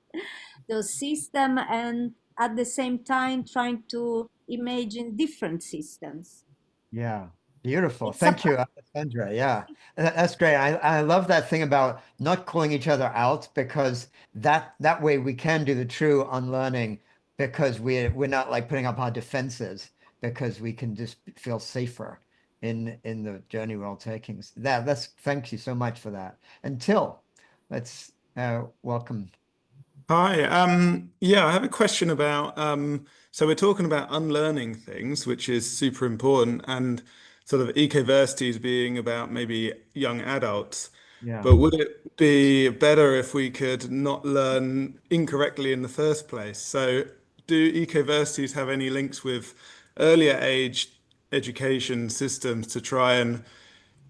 the system, and at the same time trying to imagine different systems. Yeah. Beautiful. It's a Thank you, Alessandra. Yeah. That's great. I love that thing about not calling each other out, because that way we can do the true unlearning, because we're not like putting up our defenses, because we can just feel safer in the journey we're all taking. That's thank you so much for that. And Till, let's welcome. Hi. Yeah, I have a question about so we're talking about unlearning things, which is super important, and sort of ecoversities being about maybe young adults. Yeah. But would it be better if we could not learn incorrectly in the first place? So do ecoversities have any links with earlier age education systems to try and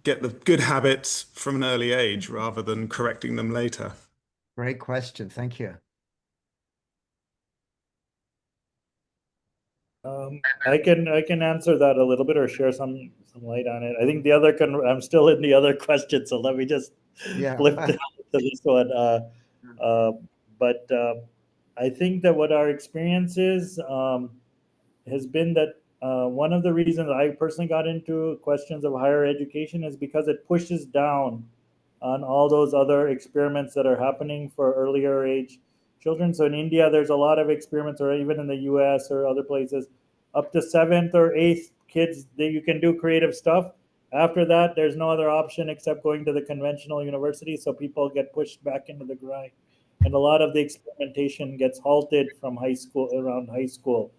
get the good habits from an early age rather than correcting them later? Great question. Thank you. I can answer that a little bit or share some light on it. I think the other I'm still in the other question, so let me just Yeah. flip to this one. But I think that what our experience is has been that one of the reasons I personally got into questions of higher education is because it pushes down on all those other experiments that are happening for earlier age children. So in India, there's a lot of experiments, or even in the US or other places, up to seventh or eighth kids that you can do creative stuff. After that, there's no other option except going to the conventional university. So people get pushed back into the grind. And a lot of the experimentation gets halted from high school, around high school.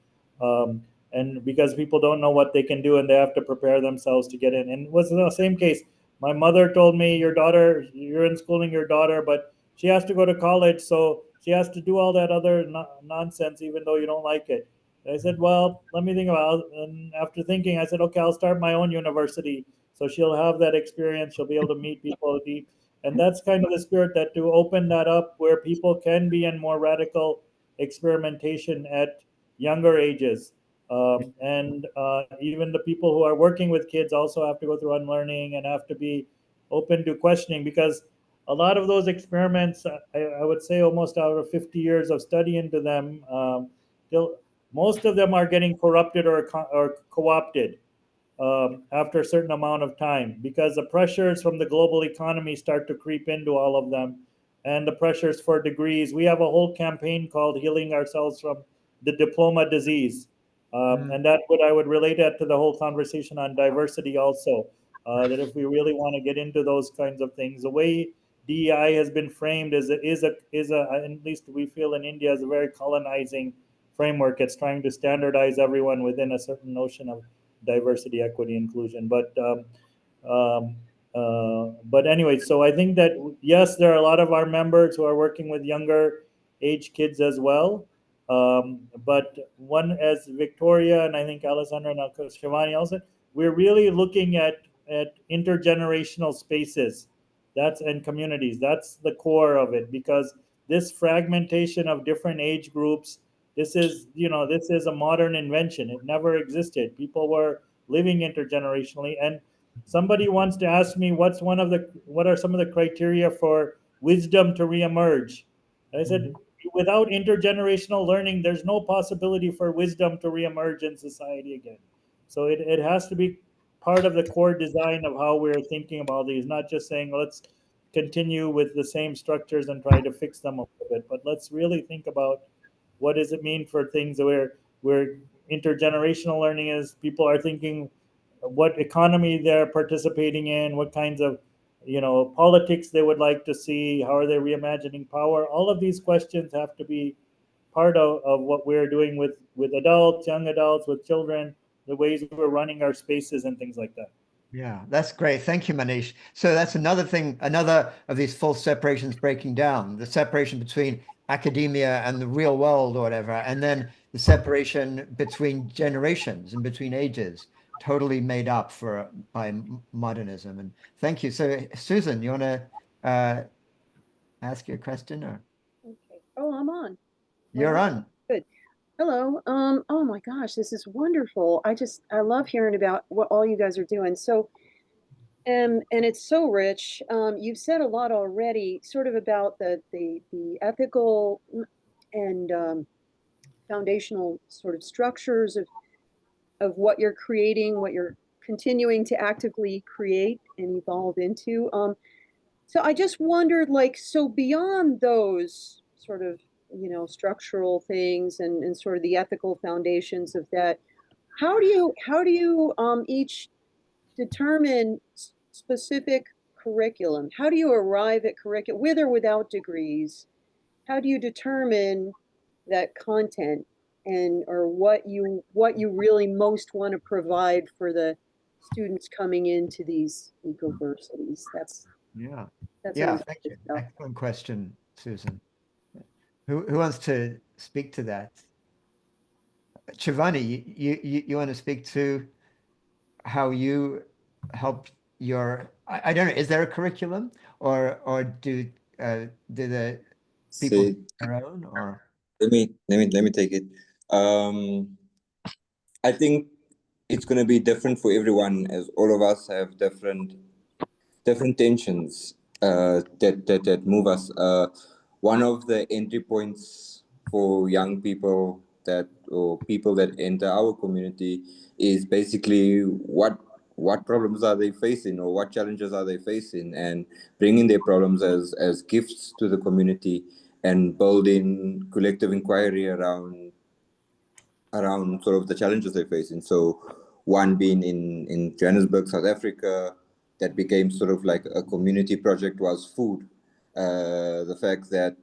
And because people don't know what they can do and they have to prepare themselves to get in. And it was the same case. My mother told me, your daughter, you're in schooling your daughter, but she has to go to college, so she has to do all that other nonsense, even though you don't like it. And I said, well, let me think about it. And after thinking, I said, okay, I'll start my own university. So she'll have that experience. She'll be able to meet people deep. And that's kind of the spirit, that to open that up where people can be in more radical experimentation at younger ages. And even the people who are working with kids also have to go through unlearning and have to be open to questioning, because a lot of those experiments, I would say almost out of 50 years of study into them, most of them are getting corrupted or co-opted after a certain amount of time, because the pressures from the global economy start to creep into all of them, and the pressures for degrees. We have a whole campaign called Healing Ourselves from the Diploma Disease. And that I would relate that to the whole conversation on diversity also, that if we really want to get into those kinds of things, the way DEI has been framed as at least we feel in India, as a very colonizing framework. It's trying to standardize everyone within a certain notion of diversity, equity, inclusion. But anyway, so I think that yes, there are a lot of our members who are working with younger age kids as well. But one, as Victoria and I think Alessandra and Chevanni also, we're really looking at intergenerational spaces, and communities. That's the core of it, because this fragmentation of different age groups, this is a modern invention. It never existed. People were living intergenerationally, and somebody wants to ask me what are some of the criteria for wisdom to reemerge. And I said, without intergenerational learning, there's no possibility for wisdom to reemerge in society again. So it has to be part of the core design of how we're thinking about these, not just saying let's continue with the same structures and try to fix them a little bit, but let's really think about what does it mean for things where intergenerational learning is. People are thinking what economy they're participating in, what kinds of politics they would like to see, how are they reimagining power. All of these questions have to be part of what we're doing with adults, young adults, with children, the ways we're running our spaces and things like that. Yeah, that's great. Thank you, Manish. So that's another thing, another of these false separations breaking down, the separation between academia and the real world or whatever, and then the separation between generations and between ages, totally made up by modernism. And thank you. So Susan, you want to ask your question, or Okay. Oh, I'm on. you're on? Good. Hello. Oh my gosh, this is wonderful. I love hearing about what all you guys are doing. So, and it's so rich. You've said a lot already, sort of about the ethical and foundational sort of structures of what you're creating, what you're continuing to actively create and evolve into. So I just wondered, like, so beyond those sort of, structural things and sort of the ethical foundations of that, how do you each determine specific curriculum? How do you arrive at curriculum, with or without degrees? How do you determine that content or what you really most want to provide for the students coming into these ecoversities? That's Yeah. That's Yeah, what thank I'm you. about. Excellent question, Susan. Who wants to speak to that? Chevanni, you want to speak to how you help I don't know, is there a curriculum, or do the people See, their own, or? let me take it. I think it's going to be different for everyone, as all of us have different tensions that move us. One of the entry points for young people or people that enter our community is basically what problems are they facing, or what challenges are they facing, and bringing their problems as gifts to the community, and building collective inquiry around sort of the challenges they're facing. So one being in Johannesburg, South Africa, that became sort of like a community project, was food. The fact that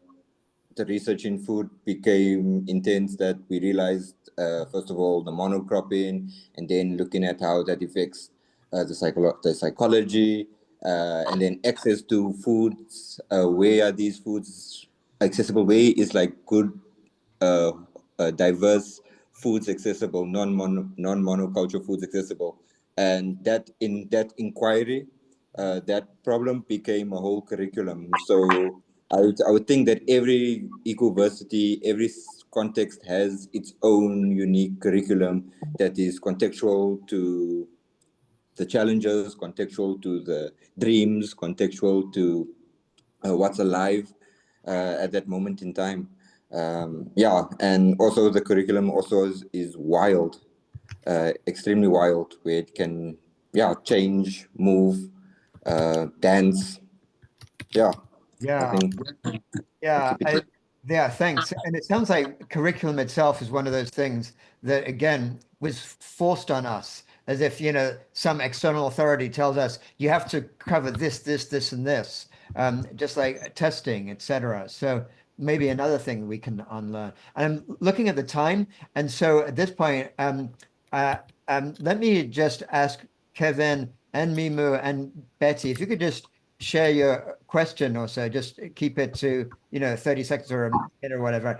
the research in food became intense, that we realized, first of all, the monocropping, and then looking at how that affects the psychology, and then access to foods. Where are these foods accessible? Where is like good, diverse foods accessible, non-monoculture foods accessible? And that in that inquiry, that problem became a whole curriculum. So I would think that every ecoversity, every context has its own unique curriculum that is contextual to the challenges, contextual to the dreams, contextual to what's alive at that moment in time. Yeah, and also the curriculum also is wild, extremely wild, where it can, change, move, dance. Yeah, I Yeah, think. yeah, thanks. And it sounds like curriculum itself is one of those things that, again, was forced on us, as if, some external authority tells us you have to cover this, this, this, and this. just like testing, etc. So maybe another thing we can unlearn. And I'm looking at the time, and so at this point, let me just ask Kevin and Mimu and Betty, if you could just share your question or so, just keep it to 30 seconds or a minute or whatever.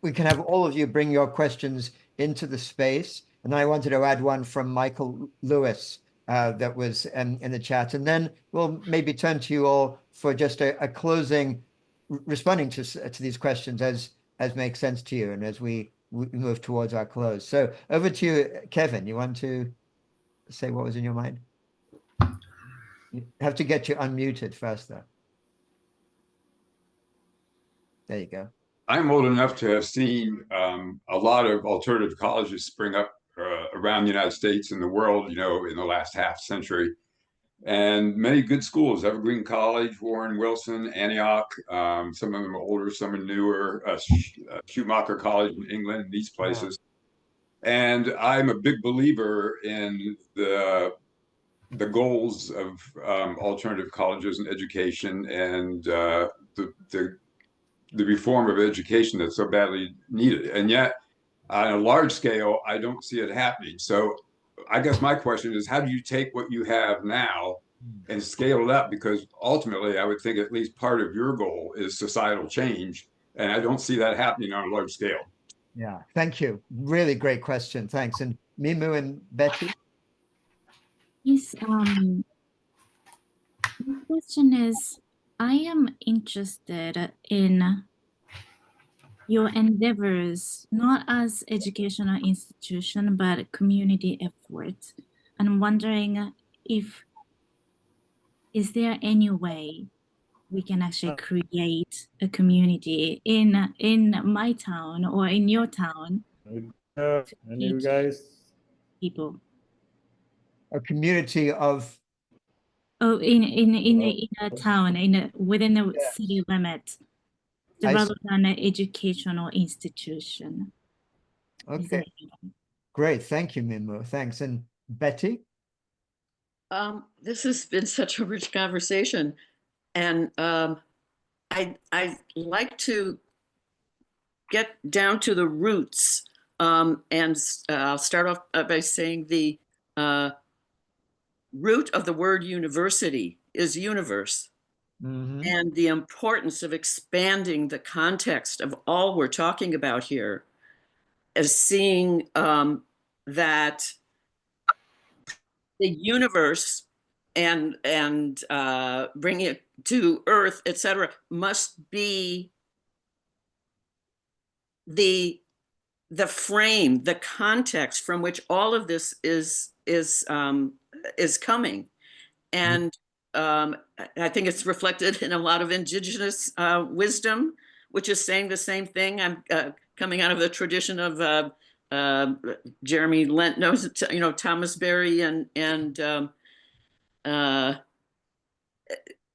We can have all of you bring your questions into the space. And I wanted to add one from Michael Lewis that was in the chat. And then we'll maybe turn to you all for just a closing, responding to these questions as makes sense to you and as we move towards our close. So over to you, Kevin. You want to say what was in your mind? You have to get you unmuted first, though. There you go. I'm old enough to have seen a lot of alternative colleges spring up around the United States and the world, in the last half century. And many good schools, Evergreen College, Warren Wilson, Antioch, some of them are older, some are newer, Schumacher College in England, these places. And I'm a big believer in the goals of alternative colleges and education and the reform of education that's so badly needed. And yet, on a large scale, I don't see it happening. So I guess my question is, how do you take what you have now and scale it up? Because ultimately, I would think at least part of your goal is societal change. And I don't see that happening on a large scale. Yeah, thank you. Really great question. Thanks. And Mimu and Betty? Yes, my question is, I am interested in your endeavors, not as educational institution, but community effort. And I'm wondering is there any way we can actually create a community in my town or in your town? And you guys? People. A community of... Oh, in a town, within a city limit, rather than an educational institution. Okay, great. Thank you, Mimu. Thanks. And Betty? This has been such a rich conversation. And I like to get down to the roots. And I'll start off by saying the root of the word university is universe. Mm-hmm. And the importance of expanding the context of all we're talking about here as seeing that the universe and bringing it to Earth, etc., must be the frame, the context from which all of this is coming. And I think it's reflected in a lot of indigenous wisdom, which is saying the same thing. I'm coming out of the tradition of Jeremy Lent knows, Thomas Berry and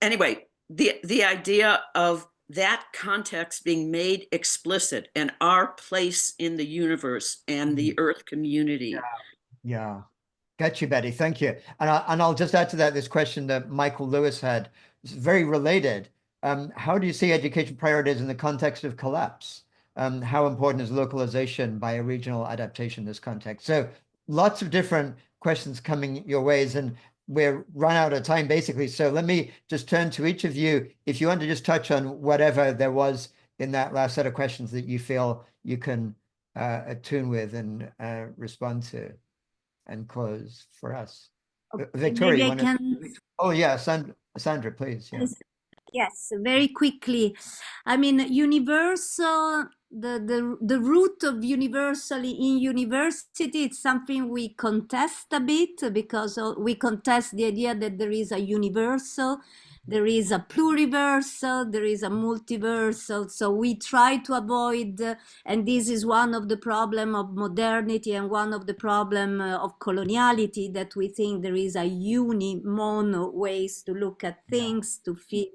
anyway, the idea of that context being made explicit and our place in the universe and the Earth community. Yeah. Got you, Betty. Thank you. And I'll just add to that this question that Michael Lewis had. It's very related. How do you see education priorities in the context of collapse? How important is localization by a regional adaptation in this context? So lots of different questions coming your ways, and we're run out of time basically. So let me just turn to each of you. If you want to just touch on whatever there was in that last set of questions that you feel you can attune with and respond to and close for us. Victoria, you want to... Oh yeah, Sandra, please. Yeah. Yes, very quickly. I mean, universal, the root of universally in university, it's something we contest a bit, because we contest the idea that there is a universal, there is a pluriversal, there is a multiversal. So we try to avoid, and this is one of the problem of modernity and one of the problem of coloniality, that we think there is a mono ways to look at things, to feel.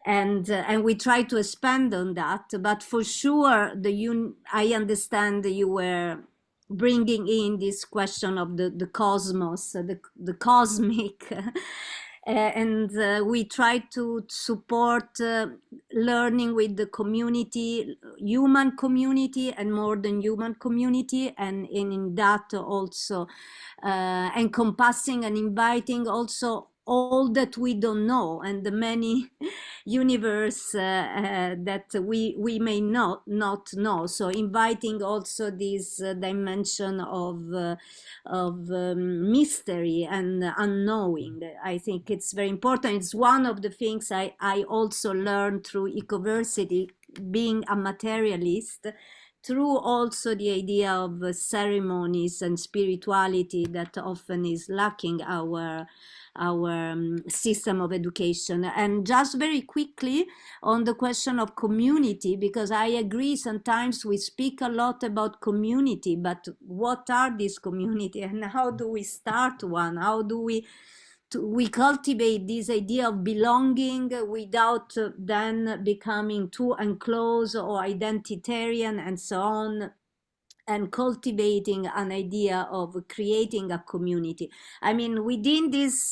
And we try to expand on that, but for sure, I understand that you were bringing in this question of the cosmos, the cosmic, and we try to support learning with the community, human community and more than human community, and in that also encompassing and inviting also all that we don't know and the many universe that we may not know. So inviting also this dimension of mystery and unknowing. I think it's very important. It's one of the things I also learned through Ecoversity, being a materialist, through also the idea of ceremonies and spirituality that often is lacking our system of education. And just very quickly on the question of community, because I agree sometimes we speak a lot about community, but what are these community and how do we start one? How do we cultivate this idea of belonging without then becoming too enclosed or identitarian and so on, and cultivating an idea of creating a community. I mean, within this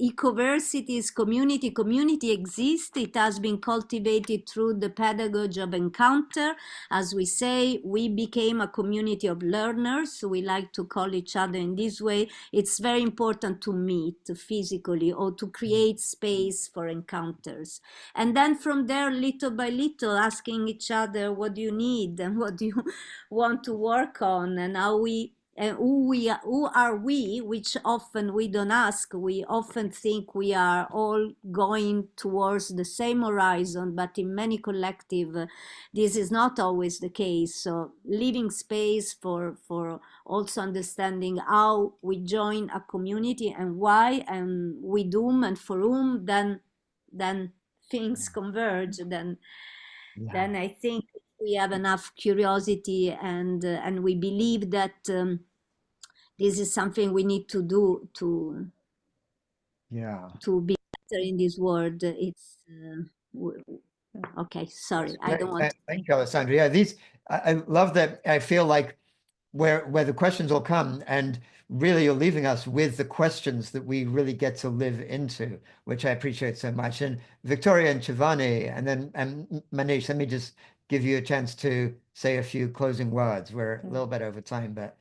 Ecoversities community exists. It has been cultivated through the pedagogy of encounter. As we say, we became a community of learners. We like to call each other in this way. It's very important to meet physically or to create space for encounters. And then from there, little by little, asking each other, what do you need and what do you want to work on, and how we who are we, which often we don't ask. We often think we are all going towards the same horizon, but in many collective this is not always the case. So leaving space for also understanding how we join a community and why, and with whom and for whom, then things converge. Then I think we have enough curiosity and we believe that this is something we need to do to be better in this world. It's okay. Sorry, I don't want. Thank you, Alessandra. Yeah, these I love that. I feel like where the questions will come, and really you're leaving us with the questions that we really get to live into, which I appreciate so much. And Victoria and Chevanni, and then Manish, let me just give you a chance to say a few closing words. We're a little bit over time, but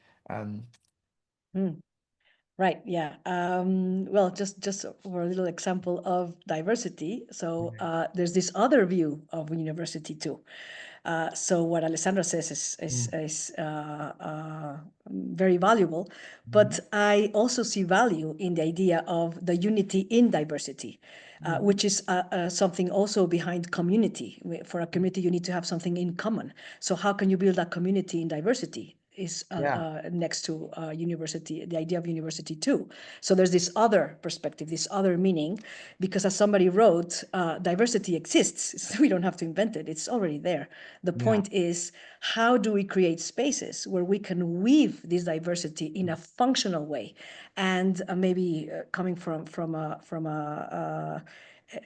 Right. Yeah. Well, just for a little example of diversity. So there's this other view of university too. So what Alessandra says is very valuable, but I also see value in the idea of the unity in diversity, which is something also behind community. For a community, you need to have something in common. So how can you build a community in diversity? Is next to university, the idea of university too. So there's this other perspective, this other meaning, because as somebody wrote, diversity exists. We don't have to invent it. It's already there. The point is, how do we create spaces where we can weave this diversity in a functional way? And maybe coming from a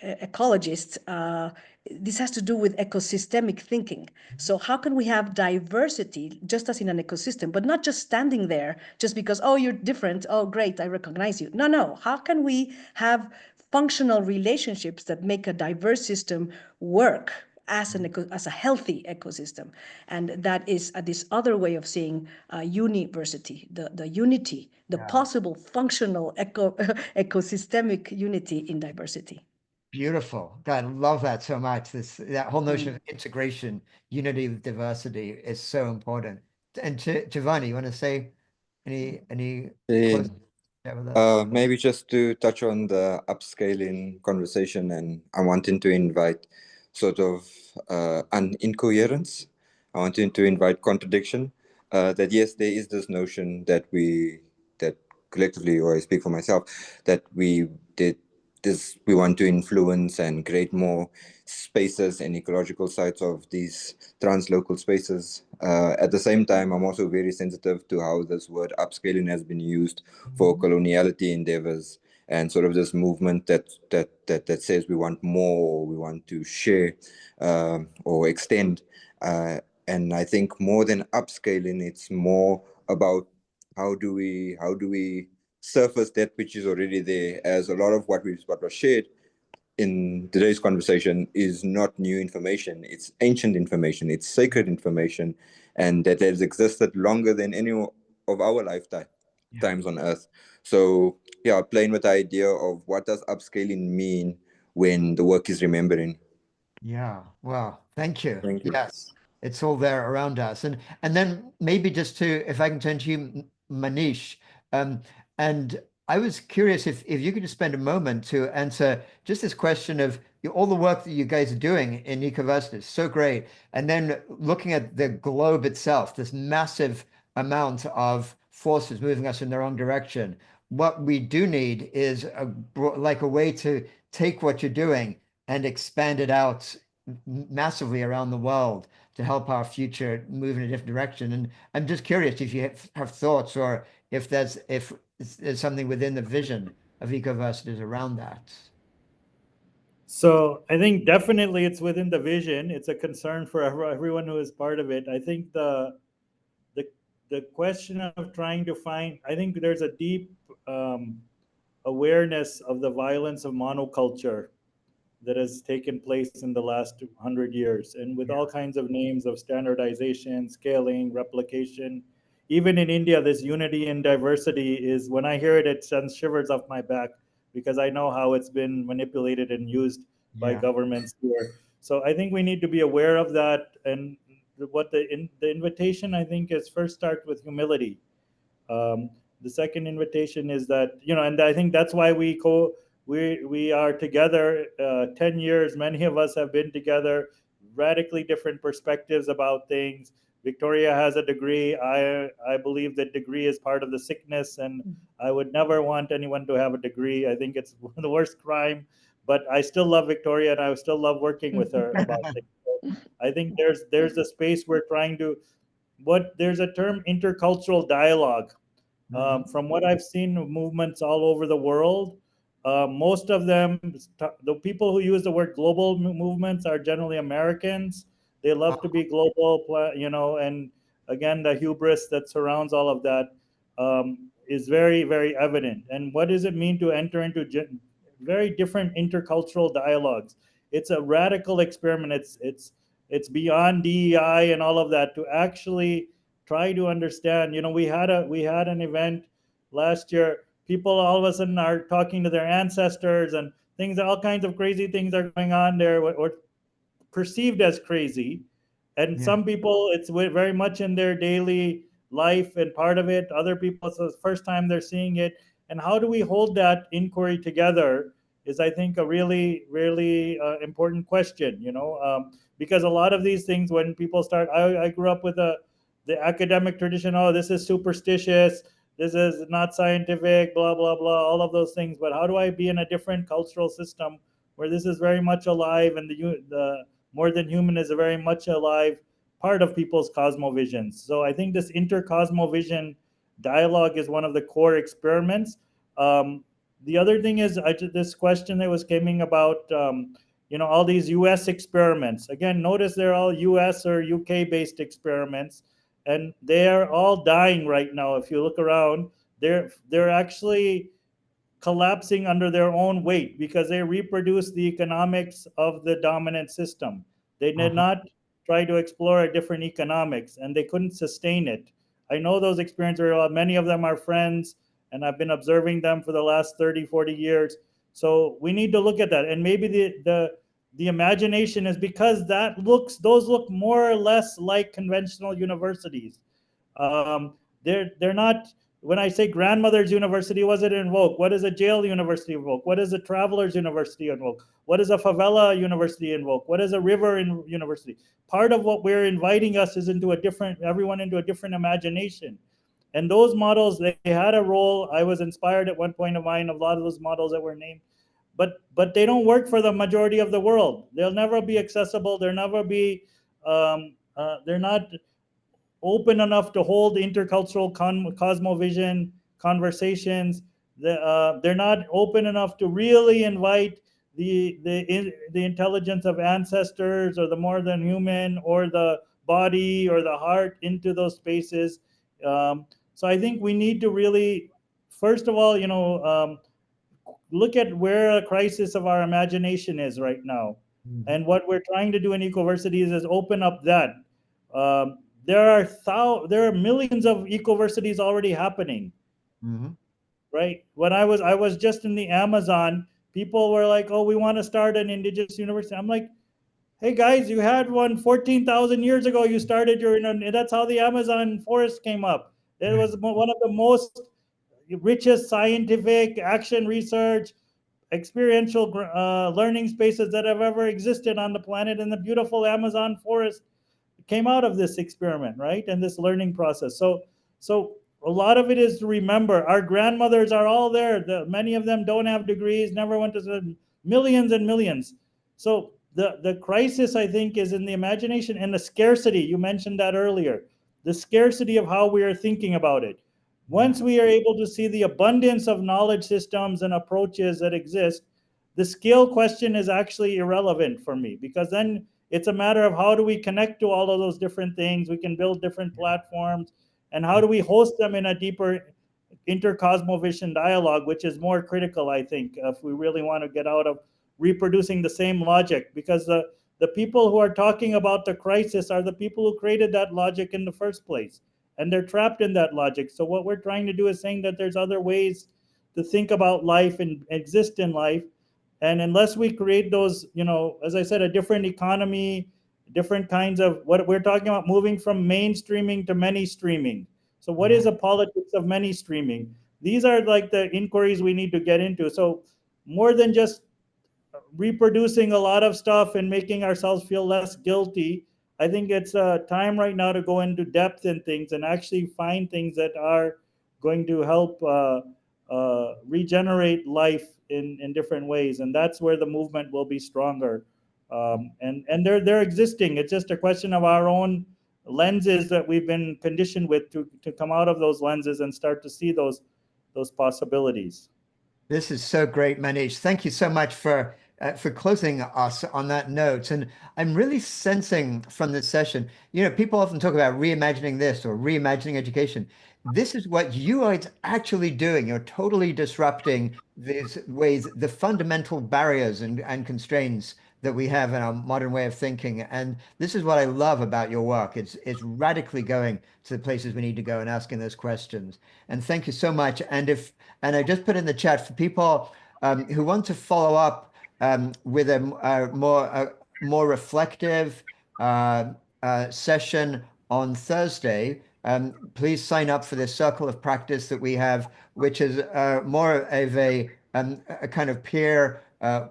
ecologist, this has to do with ecosystemic thinking. So how can we have diversity just as in an ecosystem, but not just standing there just because, oh, you're different, oh, great, I recognize you. No. How can we have functional relationships that make a diverse system work as a healthy ecosystem? And that is this other way of seeing university, the unity, the possible functional ecosystemic unity in diversity. Beautiful. God, I love that so much. That whole notion of integration, unity with diversity is so important. And Chevanni, you want to say any maybe just to touch on the upscaling conversation, and I wanted to invite sort of an incoherence. I wanted to invite contradiction. That yes, there is this notion that collectively, or I speak for myself, that we want to influence and create more spaces and ecological sites of these translocal spaces. At the same time, I'm also very sensitive to how this word upscaling has been used for coloniality endeavors, and sort of this movement that says we want more, or we want to share or extend. And I think more than upscaling, it's more about how do we surface that which is already there, as a lot of what was shared in today's conversation is not new information. It's ancient information. It's sacred information, and that has existed longer than any of our lifetimes on Earth. So yeah, playing with the idea of what does upscaling mean when the work is remembering. Yeah. Well, thank you. Thank you. Yes, it's all there around us. And then maybe just to, if I can turn to you, Manish, and I was curious if you could just spend a moment to answer just this question of all the work that you guys are doing in Ecoversities, so great. And then looking at the globe itself, this massive amount of forces moving us in the wrong direction. What we do need is like a way to take what you're doing and expand it out massively around the world to help our future move in a different direction. And I'm just curious if you have thoughts, or if there's something within the vision of Ecoversities around that. So I think definitely it's within the vision. It's a concern for everyone who is part of it. I think the question of trying to find, I think there's a deep awareness of the violence of monoculture that has taken place in the last 100 years, and with all kinds of names of standardization, scaling, replication. Even in India, this unity and diversity is, when I hear it, it sends shivers up my back, because I know how it's been manipulated and used by governments here. So I think we need to be aware of that. And what the invitation, I think, is first start with humility. The second invitation is that, and I think that's why we are together 10 years. Many of us have been together, radically different perspectives about things. Victoria has a degree. I believe that degree is part of the sickness, and I would never want anyone to have a degree. I think it's the worst crime, but I still love Victoria, and I still love working with her about things. So I think there's a space we're trying to, there's a term, intercultural dialogue. From what I've seen of movements all over the world, most of them, the people who use the word global movements are generally Americans. They love to be global, and again, the hubris that surrounds all of that is very, very evident. And what does it mean to enter into very different intercultural dialogues? It's a radical experiment. It's beyond DEI and all of that, to actually try to understand. We had an event last year. People all of a sudden are talking to their ancestors, and all kinds of crazy things are going on there, or perceived as crazy. And some people, it's very much in their daily life and part of it. Other people, it's the first time they're seeing it. And how do we hold that inquiry together is, I think, a really, really important question, because a lot of these things, when people start, I grew up with the academic tradition. Oh, this is superstitious, this is not scientific, blah, blah, blah, all of those things. But how do I be in a different cultural system where this is very much alive, and the more than human is a very much alive part of people's cosmovisions? So I think this intercosmovision dialogue is one of the core experiments. The other thing is, this question that was coming about, all these US experiments. Again, notice they're all US or UK based experiments, and they are all dying right now. If you look around, they're actually collapsing under their own weight, because they reproduce the economics of the dominant system. They did not try to explore a different economics, and they couldn't sustain it. I know those experiences. Many of them are friends, and I've been observing them for the last 30, 40 years. So we need to look at that. And maybe the imagination is because those look more or less like conventional universities. They're not. When I say grandmother's university, what does it invoke? What does a jail university invoke? What does a traveler's university invoke? What does a favela university invoke? What is a river university? Part of what we're inviting us is everyone into a different imagination. And those models, they had a role. I was inspired at one point of mine of a lot of those models that were named, but they don't work for the majority of the world. They'll never be accessible. They'll never be. They're not open enough to hold intercultural cosmovision conversations. They're not open enough to really invite the intelligence of ancestors, or the more than human, or the body, or the heart into those spaces. So I think we need to really first of all, look at where a crisis of our imagination is right now. And what we're trying to do in Ecoversities is open up that. There are millions of Ecoversities already happening. Right? When I was just in the Amazon, people were like, "Oh, we want to start an indigenous university." I'm like, "Hey guys, you had one 14,000 years ago. You started that's how the Amazon forest came up. It was one of the most richest scientific action research, experiential learning spaces that have ever existed on the planet, and the beautiful Amazon forest came out of this experiment, right? And this learning process. So a lot of it is to remember our grandmothers are all there. Many of them don't have degrees, never went to school, millions and millions. So the crisis, I think, is in the imagination and the scarcity. You mentioned that earlier. The scarcity of how we are thinking about it. Once we are able to see the abundance of knowledge systems and approaches that exist, the scale question is actually irrelevant for me, because then it's a matter of how do we connect to all of those different things. We can build different platforms, and how do we host them in a deeper intercosmovision dialogue, which is more critical, I think, if we really want to get out of reproducing the same logic, because the people who are talking about the crisis are the people who created that logic in the first place, and they're trapped in that logic. So what we're trying to do is saying that there's other ways to think about life and exist in life. And unless we create those, as I said, a different economy, different kinds of what we're talking about, moving from mainstreaming to many streaming. So what is a politics of many streaming? These are like the inquiries we need to get into. So more than just reproducing a lot of stuff and making ourselves feel less guilty, I think it's time right now to go into depth in things and actually find things that are going to help regenerate life in different ways. And that's where the movement will be stronger. And they're existing. It's just a question of our own lenses that we've been conditioned with to come out of those lenses and start to see those possibilities. This is so great, Manish. Thank you so much for closing us on that note. And I'm really sensing from this session, people often talk about reimagining this or reimagining education. This is what you are actually doing. You're totally disrupting these ways, the fundamental barriers and constraints that we have in our modern way of thinking. And this is what I love about your work. It's radically going to the places we need to go and asking those questions. And thank you so much. And I just put in the chat for people who want to follow up with a more reflective session on Thursday. Please sign up for this circle of practice that we have, which is more of a kind of peer,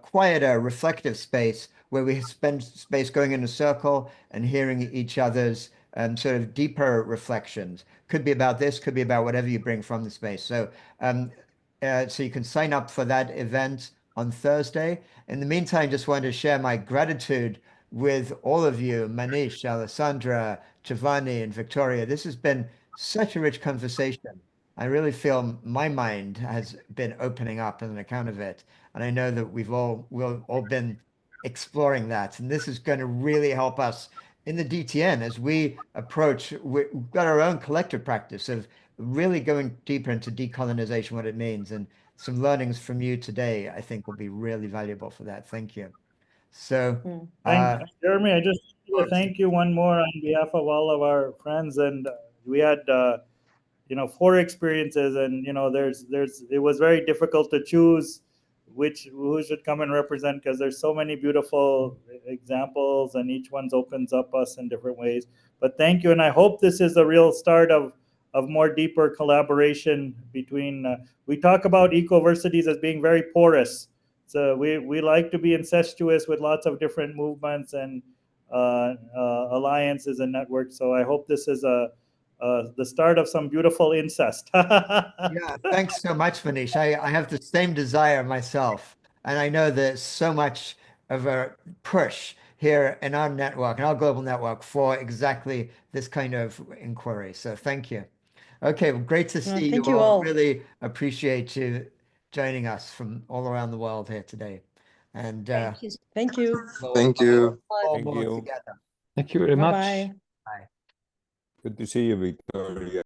quieter, reflective space where we spend space going in a circle and hearing each other's sort of deeper reflections. Could be about this, could be about whatever you bring from the space. So, so you can sign up for that event on Thursday. In the meantime, just wanted to share my gratitude with all of you, Manish, Alessandra, Chevanni, and Victoria. This has been such a rich conversation. I really feel my mind has been opening up on an account of it. And I know that we've all been exploring that. And this is going to really help us in the DTN as we approach, we've got our own collective practice of really going deeper into decolonization, what it means. And some learnings from you today, I think, will be really valuable for that. Thank you. So, Jeremy, I just want to thank you one more on behalf of all of our friends. And we had, 4 experiences, and it was very difficult to choose who should come and represent, because there's so many beautiful examples, and each one opens up us in different ways. But thank you, and I hope this is a real start of more deeper collaboration between. We talk about ecoversities as being very porous. So we like to be incestuous with lots of different movements and alliances and networks. So I hope this is the start of some beautiful incest. Yeah, thanks so much, Manish. I have the same desire myself. And I know there's so much of a push here in our network, in our global network, for exactly this kind of inquiry. So thank you. Okay, well, great to see you all. Really appreciate you joining us from all around the world here today. And thank you. Thank you. Thank you. Thank you. Thank you very much. Bye. Good to see you, Victoria.